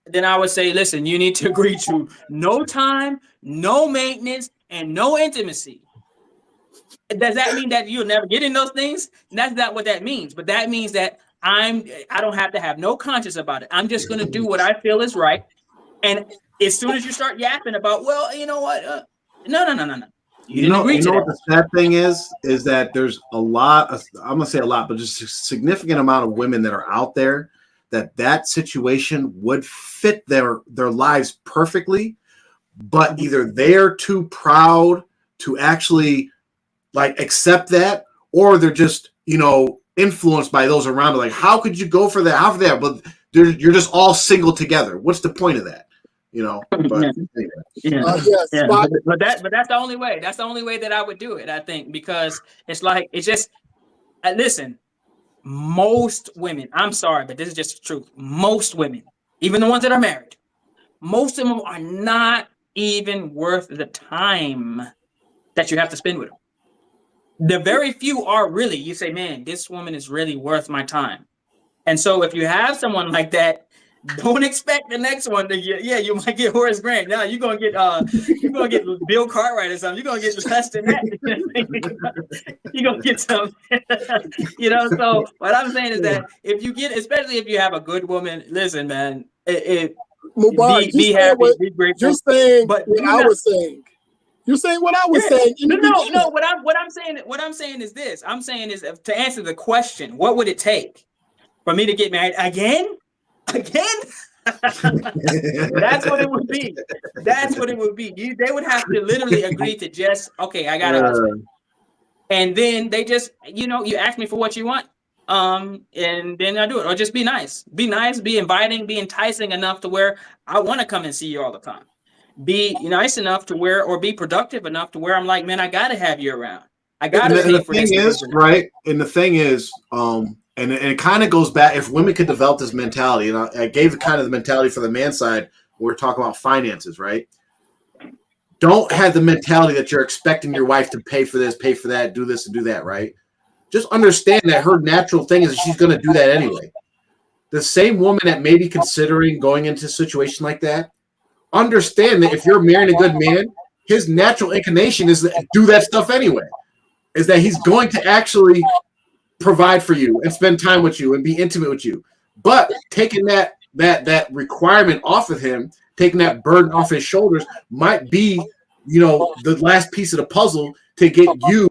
Then I would say, listen, you need to agree to no time, no maintenance, and no intimacy. Does that mean that you'll never get in those things? That's not what that means. But that means that I don't have to have no conscience about it. I'm just going to do what I feel is right. And as soon as you start yapping about, well, you know what? No. You know what the sad thing is that there's a lot of, I'm gonna say a lot, but just a significant amount of women that are out there that situation would fit their lives perfectly, but either they're too proud to actually like accept that, or they're just influenced by those around. Like, how could you go for that? How for that? But you're just all single together. What's the point of that? But yes, but that's the only way. That's the only way that I would do it, I think, because it's just listen, most women, I'm sorry, but this is just the truth. Most women, even the ones that are married, most of them are not even worth the time that you have to spend with them. The very few are really, you say, man, this woman is really worth my time. And so if you have someone like that, don't expect the next one to get. Yeah, you might get Horace Grant. Now you're gonna get Bill Cartwright or something. You're gonna get less than that. You're gonna get some. So what I'm saying is that especially if you have a good woman, listen, man, Mubarak, be happy, be grateful. You're saying but what I was saying. You're saying what I was saying. No. What I'm saying is this. I'm saying is to answer the question, what would it take for me to get married again? Again? That's what it would be. That's what it would be. They would have to literally agree to just, okay, I got a husband. And then they just, you ask me for what you want. And then I do it. Or just be nice. Be nice, be inviting, be enticing enough to where I want to come and see you all the time. Be nice enough to where, or be productive enough to where I'm like, man, I gotta have you around. I gotta pay for this. Right. And the thing is, and it kind of goes back, if women could develop this mentality, and I gave kind of the mentality for the man side when we're talking about finances, right? Don't have the mentality that you're expecting your wife to pay for this, pay for that, do this and do that, right? Just understand that her natural thing is that she's going to do that anyway. The same woman that may be considering going into a situation like that, understand that if you're marrying a good man, his natural inclination is to do that stuff anyway. Is that he's going to actually provide for you and spend time with you and be intimate with you. But taking that requirement off of him, taking that burden off his shoulders might be, the last piece of the puzzle to get you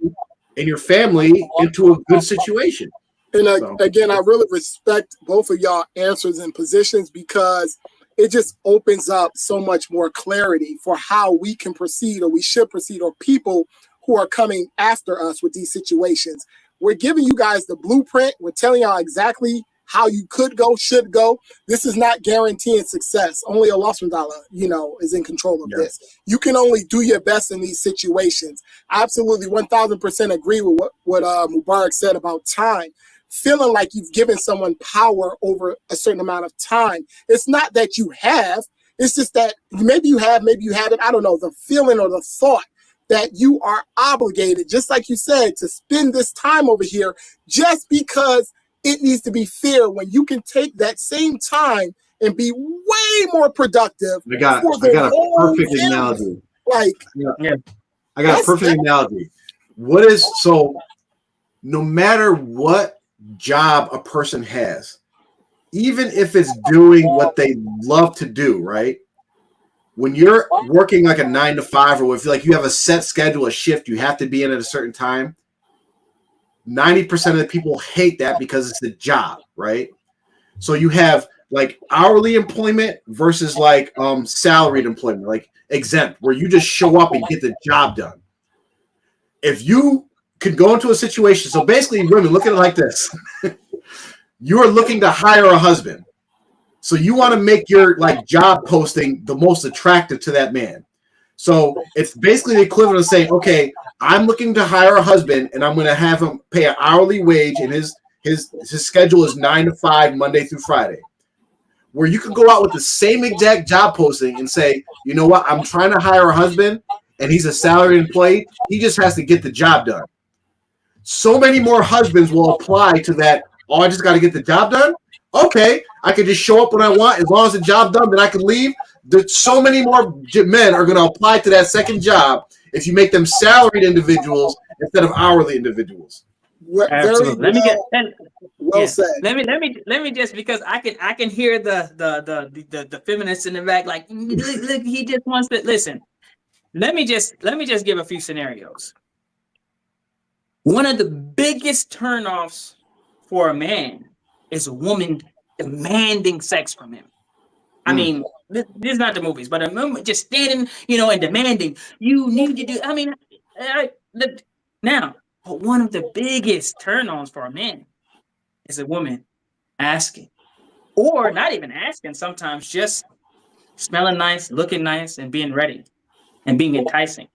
and your family into a good situation. And again, I really respect both of y'all answers and positions because it just opens up so much more clarity for how we can proceed or we should proceed, or people who are coming after us with these situations. We're giving you guys the blueprint. We're telling y'all exactly how you could go, should go. This is not guaranteeing success. Only Allah subhanahu is in control of this. You can only do your best in these situations. I absolutely 1000% agree with what Mubarak said about time. Feeling like you've given someone power over a certain amount of time. It's not that you have. It's just that maybe you have, maybe you haven't. I don't know. The feeling or the thought that you are obligated, just like you said, to spend this time over here just because it needs to be fair, when you can take that same time and be way more productive. I got a perfect analogy. I got a perfect analogy. No matter what job a person has, even if it's doing what they love to do, right? When you're working like a 9 to 5, or if like you have a set schedule, a shift, you have to be in at a certain time. 90% of the people hate that because it's the job, right? So you have like hourly employment versus like salaried employment, like exempt, where you just show up and get the job done. If you could go into a situation, so basically, women, look at it like this. You are looking to hire a husband. So you want to make your like job posting the most attractive to that man. So it's basically the equivalent of saying, okay, I'm looking to hire a husband and I'm going to have him pay an hourly wage, and his schedule is 9 to 5, Monday through Friday. Where you can go out with the same exact job posting and say, you know what, I'm trying to hire a husband and he's a salaried employee. He just has to get the job done. So many more husbands will apply to that. Oh, I just got to get the job done. Okay, I can just show up when I want. As long as the job done, then I can leave. So many more men are going to apply to that second job if you make them salaried individuals instead of hourly individuals. Absolutely. Let me get well said. Let me just, because I can hear the feminists in the back like, look, he just wants to listen. Let me just give a few scenarios. One of the biggest turnoffs for a man is a woman demanding sex from him. I mean, this is not the movies, but a woman just standing, and demanding, you need to do. I mean, now, but one of the biggest turn-ons for a man is a woman asking, or not even asking, sometimes just smelling nice, looking nice, and being ready and being enticing.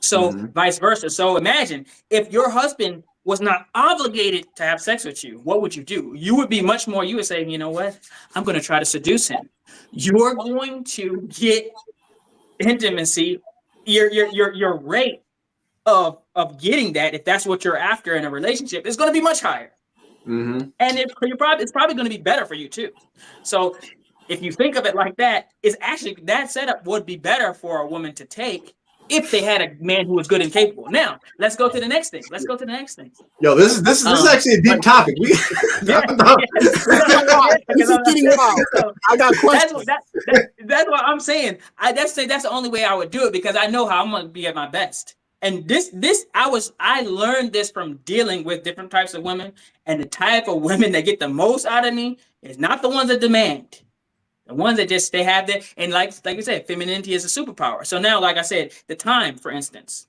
So vice versa. So imagine if your husband was not obligated to have sex with you, what would you do? You would be much more, you would say, you know what? I'm going to try to seduce him. You're going to get intimacy. Your rate of getting that, if that's what you're after in a relationship, is going to be much higher. And it's probably going to be better for you too. So if you think of it like that, it's actually, that setup would be better for a woman to take if they had a man who was good and capable. Now, let's go to the next thing. Yo, this is actually a deep topic. Yeah, This is getting wild. So, I got questions. That's what I'm saying. That's the only way I would do it, because I know how I'm gonna be at my best. And I learned this from dealing with different types of women, and the type of women that get the most out of me is not the ones that demand. The ones that just, they have that, and like you said, femininity is a superpower. So now, like I said, the time, for instance,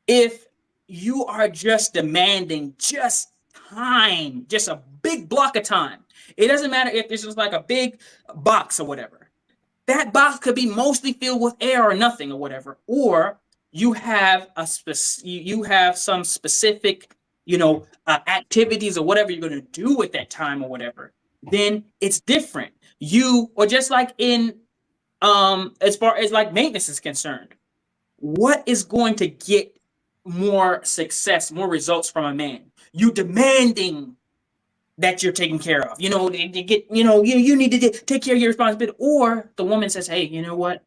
if you are just demanding just time, just a big block of time, it doesn't matter if this is like a big box or whatever. That box could be mostly filled with air or nothing or whatever, or you have some specific, activities or whatever you're going to do with that time or whatever. Then it's different. Or just like in, as far as like maintenance is concerned, what is going to get more success, more results from a man? You demanding that you're taken care of. You need to take care of your responsibility. Or the woman says, hey, you know what?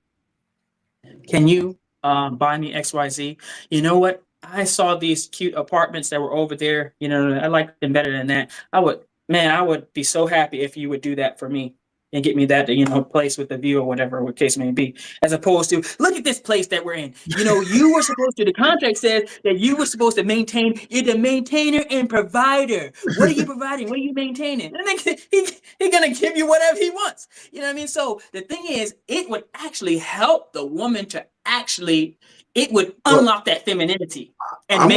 Can you buy me XYZ? You know what? I saw these cute apartments that were over there. I like them better than that. I would be so happy if you would do that for me and get me that, place with the view or whatever, what case may be, as opposed to, look at this place that we're in. You were supposed to, the contract says that you were supposed to maintain, you're the maintainer and provider. What are you providing? What are you maintaining? And then he's going to give you whatever he wants. You know what I mean? So the thing is, it would actually help the woman to it would unlock that femininity. And I'm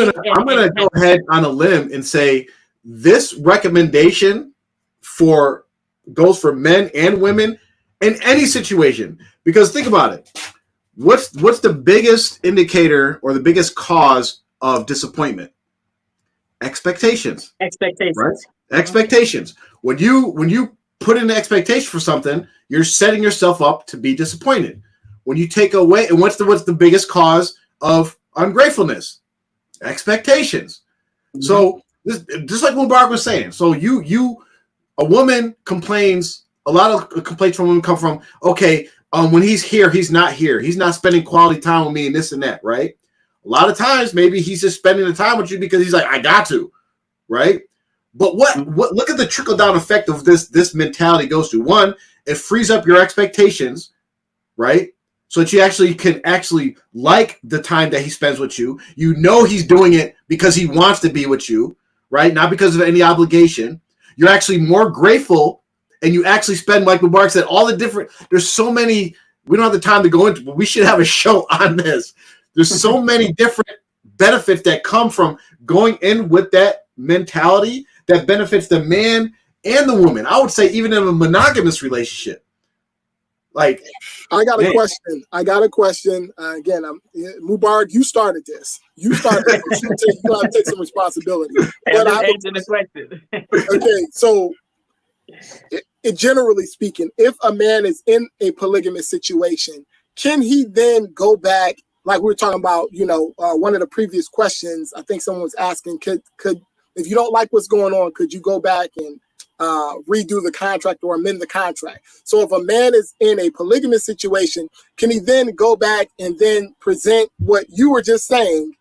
gonna go ahead on a limb and say this recommendation goes for men and women in any situation. Because think about it. What's the biggest indicator or the biggest cause of disappointment? Expectations. Right? Expectations. When you put in an expectation for something, you're setting yourself up to be disappointed. When you take away, and what's the biggest cause of ungratefulness? Expectations. Mm-hmm. So just like what Barbara was saying, so a woman complains. A lot of complaints from women come from, okay, when he's here, he's not here. He's not spending quality time with me and this and that, right? A lot of times, maybe he's just spending the time with you because he's like, I got to, right? But what look at the trickle down effect of this mentality goes to. One, it frees up your expectations, right? So that you can like the time that he spends with you. He's doing it because he wants to be with you, right? Not because of any obligation. You're actually more grateful, and you actually spend, like Mubarak said, there's so many, we don't have the time to go into, but we should have a show on this. There's so many different benefits that come from going in with that mentality that benefits the man and the woman. I would say even in a monogamous relationship. Like, I got a question. Again, Mubarak, you started this. You got to take some responsibility. But I answer the question. Okay, so generally speaking, if a man is in a polygamous situation, can he then go back, like we were talking about, one of the previous questions, I think someone was asking, could if you don't like what's going on, could you go back and redo the contract or amend the contract? So if a man is in a polygamous situation, can he then go back and then present what you were just saying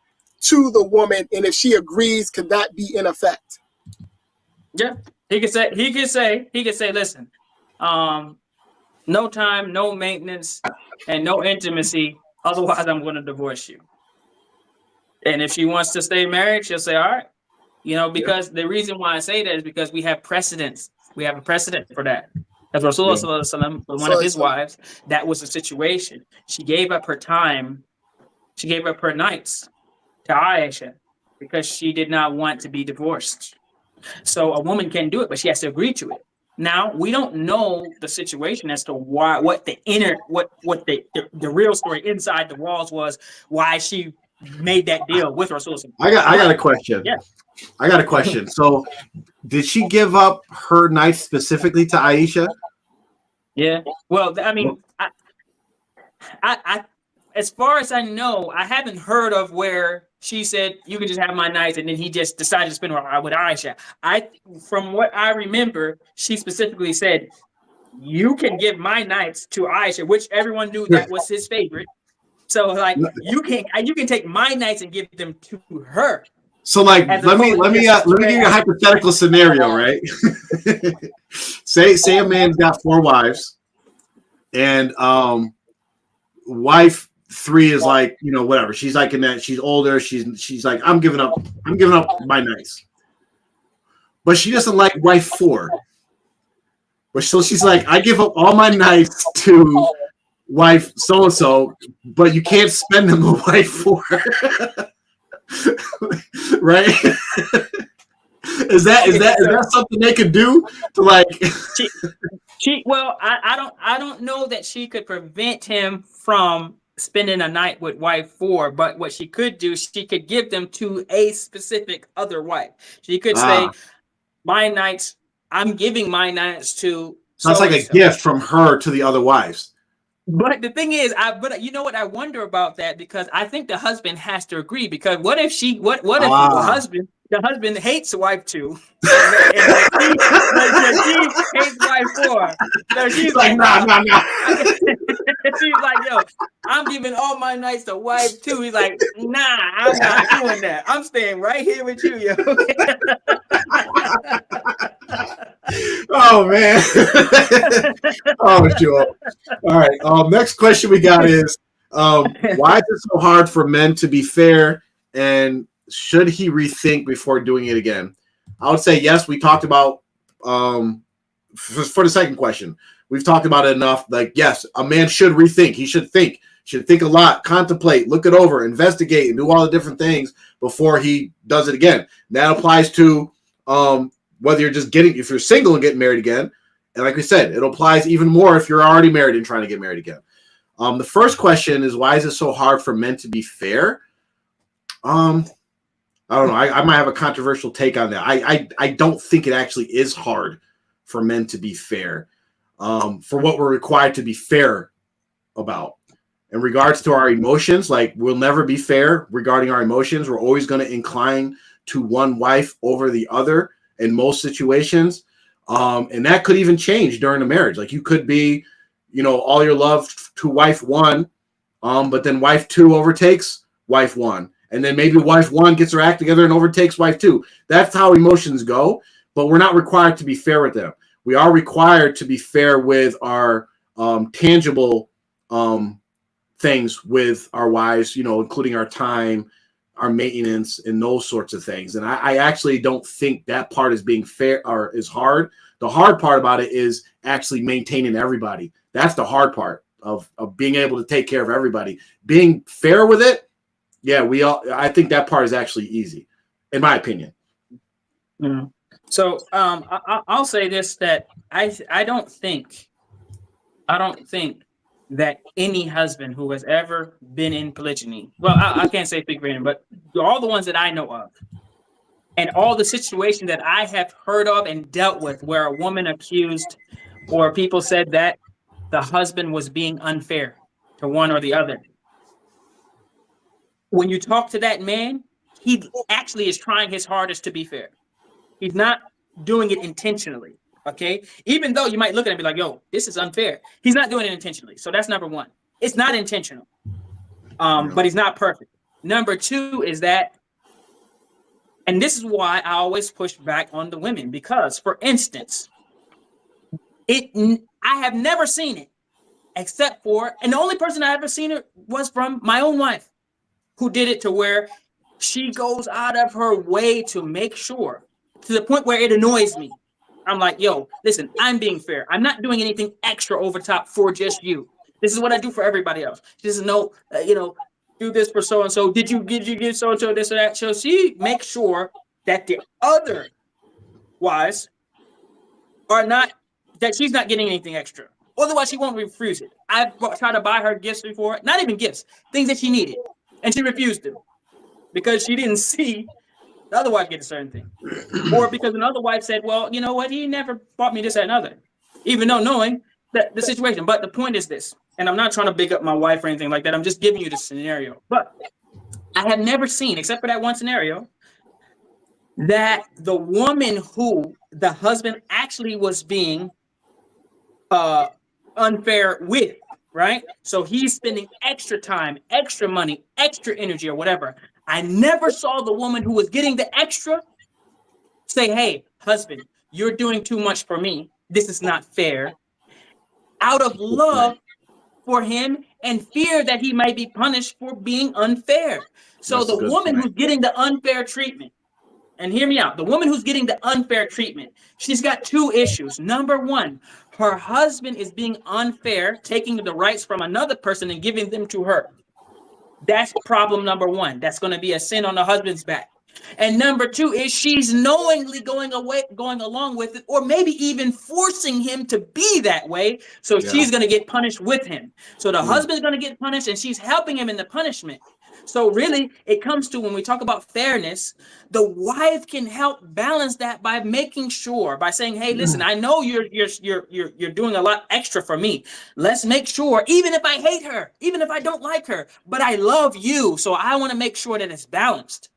to the woman? And if she agrees, could that be in effect? Yeah, he could say, listen, no time, no maintenance, and no intimacy. Otherwise, I'm going to divorce you. And if she wants to stay married, she'll say, all right. Because the reason why I say that is because we have precedents. We have a precedent for that. As Rasulullah, one of his wives, that was the situation. She gave up her time. She gave up her nights to Aisha because she did not want to be divorced. So a woman can do it, but she has to agree to it. Now, we don't know the situation as to what the real story inside the walls was, why she made that deal with Rasulullah. I got a question. Yeah. I got a question. So, did she give up her nights specifically to Aisha? Yeah. Well, I mean, I as far as I know, I haven't heard of where she said you can just have my nights, and then he just decided to spend with Aisha. From what I remember, she specifically said, "You can give my nights to Aisha," which everyone knew that was his favorite. So like you can take my nights and give them to her. So like let me give you a hypothetical scenario, right? say a man's got 4 wives, and wife 3 is like, you know, whatever. She's like in that, she's older. She's like, I'm giving up my nights. But she doesn't like wife 4. But so she's like, I give up all my nights to wife so and so, but you can't spend them with wife 4. Right? Is that something they could do to like well, I don't know that she could prevent him from spending a night with wife 4, but what she could do, she could give them to a specific other wife. She could say, my nights, I'm giving my nights to so it's like a gift from her to the other wives. But the thing is, but you know what? I wonder about that, because I think the husband has to agree. Because what if the husband hates wife 2, and she hates wife 4? So she's like, nah. She's like, yo, I'm giving all my nights to wife 2. He's like, nah, I'm not doing that. I'm staying right here with you, yo. Oh man. Oh, sure. All right. Next question we got is, why is it so hard for men to be fair, and should he rethink before doing it again? I would say yes. We talked about for the second question. We've talked about it enough. Like, yes, a man should rethink. He should think a lot, contemplate, look it over, investigate, and do all the different things before he does it again. That applies to whether you're if you're single and getting married again. And like we said, it applies even more if you're already married and trying to get married again. The first question is, why is it so hard for men to be fair? I don't know. I might have a controversial take on that. I don't think it actually is hard for men to be fair, for what we're required to be fair about. In regards to our emotions, like, we'll never be fair regarding our emotions. We're always going to incline to one wife over the other in most situations. And that could even change during a marriage. Like, you could be, you know, all your love to wife 1, but then wife 2 overtakes wife 1. And then maybe wife 1 gets her act together and overtakes wife 2. That's how emotions go. But we're not required to be fair with them. We are required to be fair with our tangible things with our wives, you know, including our time, our maintenance, and those sorts of things. And I actually don't think that part is being fair or is hard. The hard part about it is actually maintaining everybody. That's the hard part of being able to take care of everybody. Being fair with it, yeah, I think that part is actually easy, in my opinion. Mm. So I'll say this, that I don't think that any husband who has ever been in polygyny, well, I can't say speak for him, but all the ones that I know of, and all the situations that I have heard of and dealt with where a woman accused or people said that the husband was being unfair to one or the other, when you talk to that man, he actually is trying his hardest to be fair. He's not doing it intentionally. Okay, even though you might look at it and be like, yo, this is unfair. He's not doing it intentionally. So that's number one. It's not intentional. But he's not perfect. Number 2 is that, and this is why I always push back on the women, because, for instance, I have never seen it except for, and the only person I ever seen it was from my own wife, who did it to where she goes out of her way to make sure, to the point where it annoys me. I'm like, yo, listen, I'm being fair. I'm not doing anything extra over top for just you. This is what I do for everybody else. This is no, do this for so-and-so. Did you give so-and-so this or that? So she makes sure that the other wives that she's not getting anything extra. Otherwise, she won't refuse it. I've tried to buy her gifts before, not even gifts, things that she needed. And she refused them because she didn't see the other wife get a certain thing. Or because another wife said, well, you know what? He never bought me this, that, and other. Even though knowing that the situation. But the point is this, and I'm not trying to big up my wife or anything like that. I'm just giving you the scenario. But I have never seen, except for that one scenario, that the woman who the husband actually was being unfair with, right? So he's spending extra time, extra money, extra energy, or whatever. I never saw the woman who was getting the extra say, hey, husband, you're doing too much for me. This is not fair. Out of love for him and fear that he might be punished for being unfair. So That's a the good woman point. who's getting the unfair treatment, and hear me out, the woman who's getting the unfair treatment, she's got two issues. Number one, her husband is being unfair, taking the rights from another person and giving them to her. That's problem number one. That's going to be a sin on the husband's back. And number two is she's knowingly going along with it, or maybe even forcing him to be that way. So she's going to get punished with him. So the husband's going to get punished, and she's helping him in the punishment. So really, it comes to, when we talk about fairness, the wife can help balance that by making sure, by saying, "Hey, listen, I know you're doing a lot extra for me. Let's make sure, even if I hate her, even if I don't like her, but I love you, so I want to make sure that it's balanced."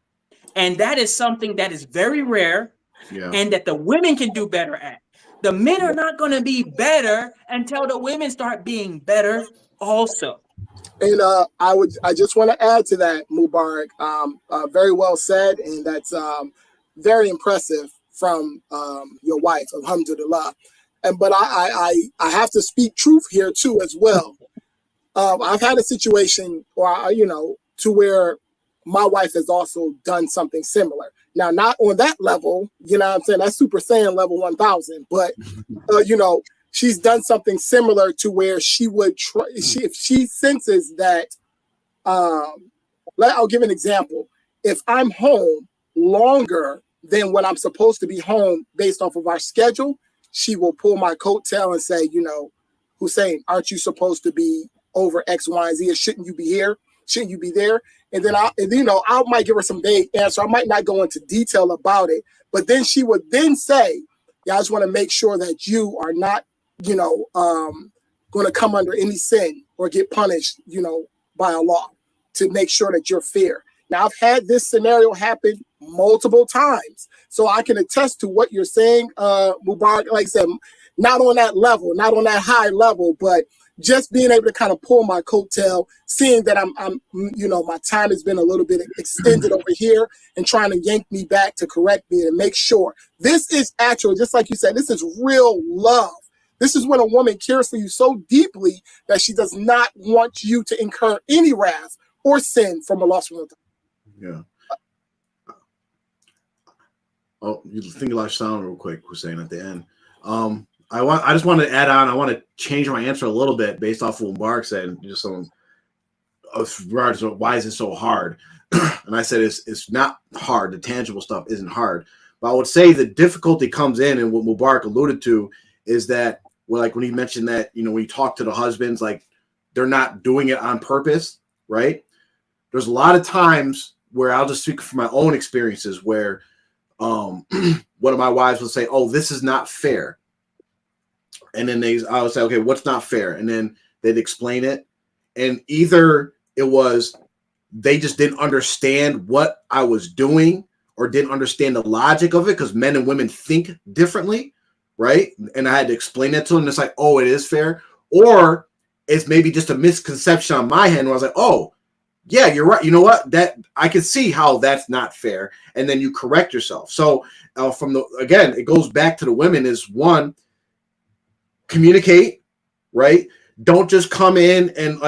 And that is something that is very rare, and that the women can do better at. The men are not going to be better until the women start being better also. And I just want to add to that, Mubarak. Very well said, and that's very impressive from your wife, alhamdulillah. But I have to speak truth here too as well. I've had a situation, to where my wife has also done something similar. Now, not on that level, you know what I'm saying? That's Super Saiyan level 1000, but she's done something similar to where she would try, if she senses that, I'll give an example. If I'm home longer than when I'm supposed to be home based off of our schedule, she will pull my coattail and say, Hussein, aren't you supposed to be over X, Y, and Z? Or shouldn't you be here? Shouldn't you be there? And then I might give her some vague answer. I might not go into detail about it, but then she would then say, yeah, I just want to make sure that you are not, going to come under any sin or get punished, by Allah, to make sure that you're fair. Now, I've had this scenario happen multiple times, so I can attest to what you're saying, Mubarak. Like I said, not on that level, not on that high level, but just being able to kind of pull my coattail, seeing that I'm my time has been a little bit extended over here, and trying to yank me back to correct me and make sure this is actual, just like you said, this is real love. This is when a woman cares for you so deeply that she does not want you to incur any wrath or sin from Allah subhanahu wa ta'ala. Yeah. Oh, you think you lost sound real quick, Hussein, at the end. I just want to add on. I want to change my answer a little bit based off of what Mubarak said, just on regards to why is it so hard. And I said it's not hard. The tangible stuff isn't hard. But I would say the difficulty comes in, and what Mubarak alluded to is that, well, like when he mentioned that, when you talk to the husbands, like they're not doing it on purpose, right? There's a lot of times where I'll just speak from my own experiences where one of my wives will say, "Oh, this is not fair." And then I would say, "Okay, what's not fair?" And then they'd explain it. And either it was they just didn't understand what I was doing or didn't understand the logic of it, because men and women think differently, right? And I had to explain that to them. It's like, oh, it is fair. Or it's maybe just a misconception on my end where I was like, oh, yeah, you're right. You know what? That I can see how that's not fair. And then you correct yourself. So again, it goes back to the women is one, communicate, right? Don't just come in and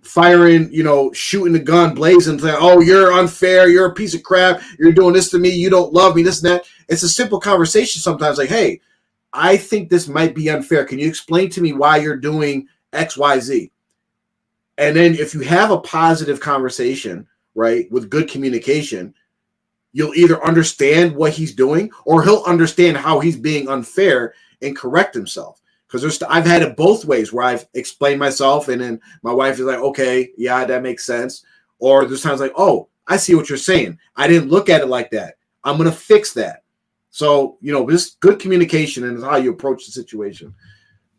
firing, shooting the gun, blazing, saying, "Oh, you're unfair. You're a piece of crap. You're doing this to me. You don't love me, this and that." It's a simple conversation sometimes like, "Hey, I think this might be unfair. Can you explain to me why you're doing X, Y, Z?" And then if you have a positive conversation, right, with good communication, you'll either understand what he's doing or he'll understand how he's being unfair and correct himself. Because I've had it both ways where I've explained myself and then my wife is like, "Okay, yeah, that makes sense." Or there's times like, "Oh, I see what you're saying. I didn't look at it like that. I'm going to fix that." So, this good communication and how you approach the situation.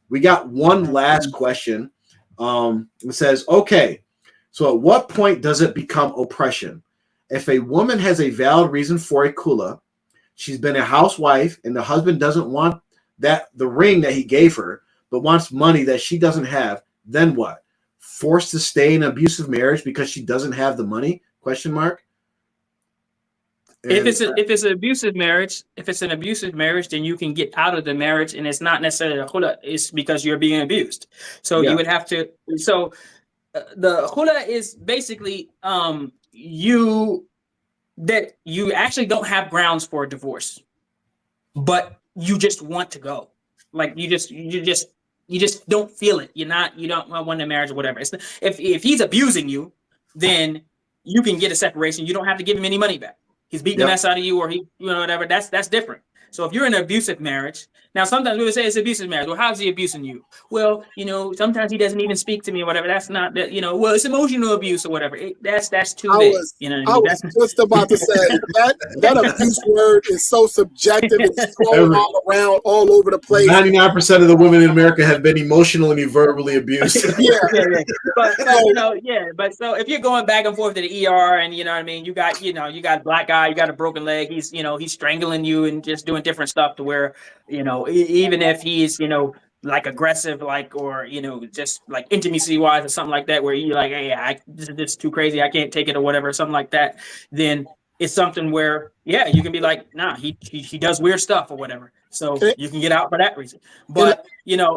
We got one last question. It says, okay, so at what point does it become oppression? If a woman has a valid reason for a kula, she's been a housewife, and the husband doesn't want the ring that he gave her, but wants money that she doesn't have, then what? Forced to stay in an abusive marriage because she doesn't have the money? Question mark. If it's an abusive marriage, then you can get out of the marriage, and it's not necessarily a hula. It's because you're being abused. So you would have to. So the hula is basically you actually don't have grounds for a divorce, but you just want to go. Like you just don't feel it. You don't want a marriage or whatever. If he's abusing you, then you can get a separation. You don't have to give him any money back. He's beating the mess out of you, or whatever. That's different. So if you're in an abusive marriage, now sometimes we would say it's abusive marriage. Well, how's he abusing you? Well, sometimes he doesn't even speak to me or whatever. That's not that. Well, it's emotional abuse or whatever. That's too big. I was just about to say that abuse word is so subjective. It's thrown all around, all over the place. 99% of the women in America have been emotionally and verbally abused. But so if you're going back and forth to the ER, and you got a black guy, you got a broken leg, he's strangling you and just doing different stuff to where, even if he's, like aggressive, like, or, just like intimacy wise or something like that, where you're like, hey, this is too crazy, I can't take it or whatever, something like that, then it's something where, you can be like, nah, he does weird stuff or whatever. So you can get out for that reason. But,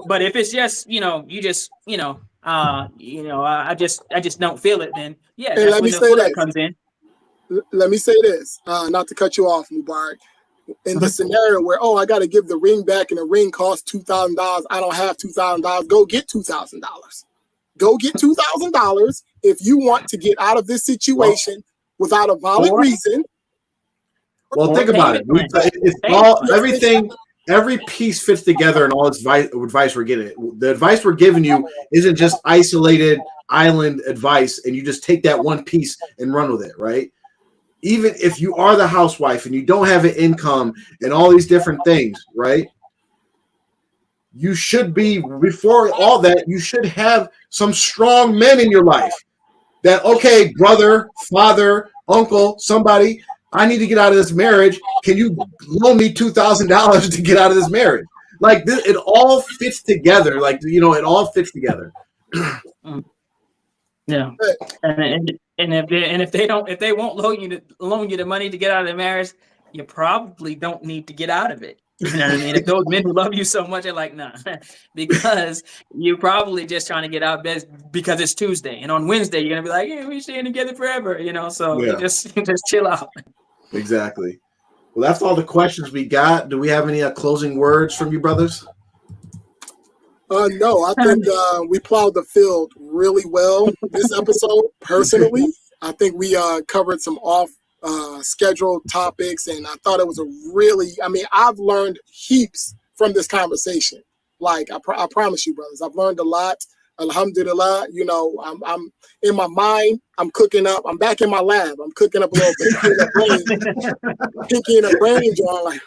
but if it's just, I just don't feel it, then that's let when me the say hula comes in. Let me say this, not to cut you off, Mubarak. In the scenario where, I got to give the ring back and the ring costs $2,000, I don't have $2,000, go get $2,000. Go get $2,000 if you want to get out of this situation without a valid reason. Well, think about it. It's all everything. Every piece fits together, and all its advice we're getting. The advice we're giving you isn't just isolated island advice, and you just take that one piece and run with it, right? Even if you are the housewife and you don't have an income and all these different things, right? You should be, before all that, you should have some strong men in your life that, okay, brother, father, uncle, somebody, I need to get out of this marriage. Can you loan me $2,000 to get out of this marriage? Like this, it all fits together. Like, it all fits together. Yeah, and if they won't loan you the money to get out of the marriage, you probably don't need to get out of it. You know what I mean? If those men who love you so much are like, nah, because you're probably just trying to get out because it's Tuesday, and on Wednesday you're gonna be like, we're staying together forever, So you just chill out. Exactly. Well, that's all the questions we got. Do we have any closing words from you, brothers? No, I think we plowed the field really well this episode. Personally, I think we covered some off scheduled topics, and I thought it was I've learned heaps from this conversation. Like I promise you, brothers, I've learned a lot. Alhamdulillah, I'm in my mind, I'm cooking up. I'm back in my lab. I'm cooking up a little pinky in a brain, John.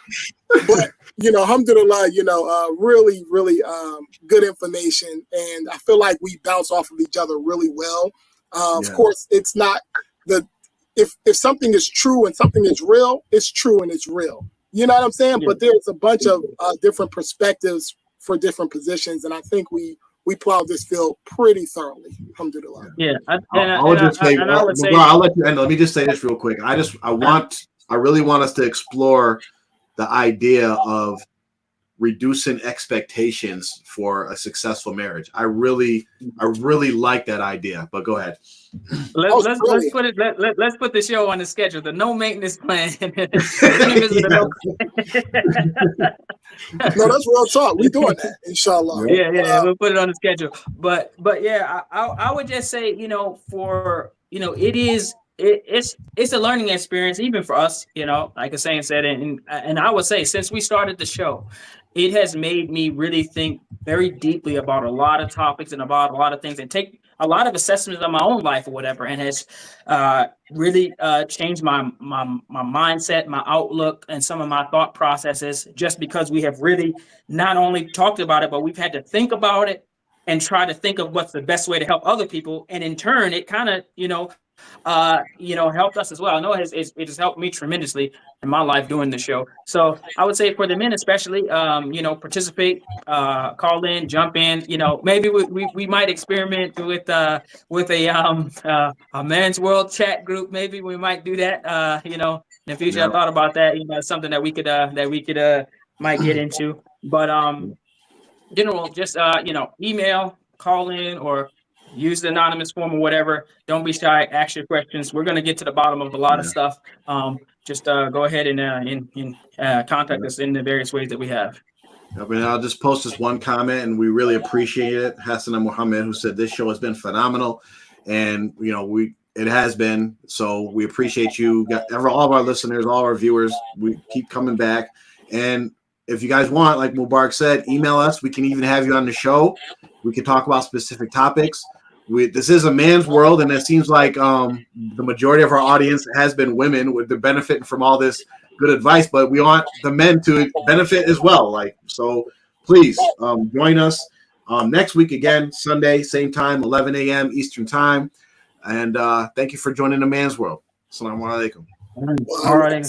But alhamdulillah, really, really good information, and I feel like we bounce off of each other really well. Of course, it's not if something is true and something is real, it's true and it's real. You know what I'm saying? Yeah. But there's a bunch of different perspectives for different positions, and I think we plowed this field pretty thoroughly. Alhamdulillah. Yeah, I'll let you end. Let me just say this real quick. I really want us to explore the idea of reducing expectations for a successful marriage. I really like that idea. But go ahead. Let's put the show on the schedule. The no maintenance plan. No, that's real talk. We're doing that, inshallah. Yeah, we'll put it on the schedule. But yeah, I would just say, it's a learning experience even for us, like Hussein said, and I would say since we started the show, it has made me really think very deeply about a lot of topics and about a lot of things, and take a lot of assessments of my own life or whatever, and has really changed my mindset, my outlook, and some of my thought processes, just because we have really not only talked about it, but we've had to think about it and try to think of what's the best way to help other people. And in turn, it kind of, helped us as well. I know it has helped me tremendously in my life doing the show. So I would say for the men especially, participate, call in, jump in. Maybe we might experiment with a men's world chat group. Maybe we might do that. In the future, I thought about that. It's something that we could might get into. But general, just email, call in, or use the anonymous form or whatever. Don't be shy. Ask your questions. We're going to get to the bottom of a lot of stuff. Just go ahead and contact us in the various ways that we have. I mean, I'll just post this one comment, and we really appreciate it. Hassan and Muhammad, who said this show has been phenomenal, and it has been. So we appreciate you, all of our listeners, all our viewers. We keep coming back, and if you guys want, like Mubarak said, email us. We can even have you on the show. We can talk about specific topics. This is a man's world, and it seems like the majority of our audience has been women, with the benefiting from all this good advice. But we want the men to benefit as well. So please join us next week again, Sunday, same time, 11 a.m. Eastern time. And thank you for joining the Man's World. Assalamu alaikum. All right.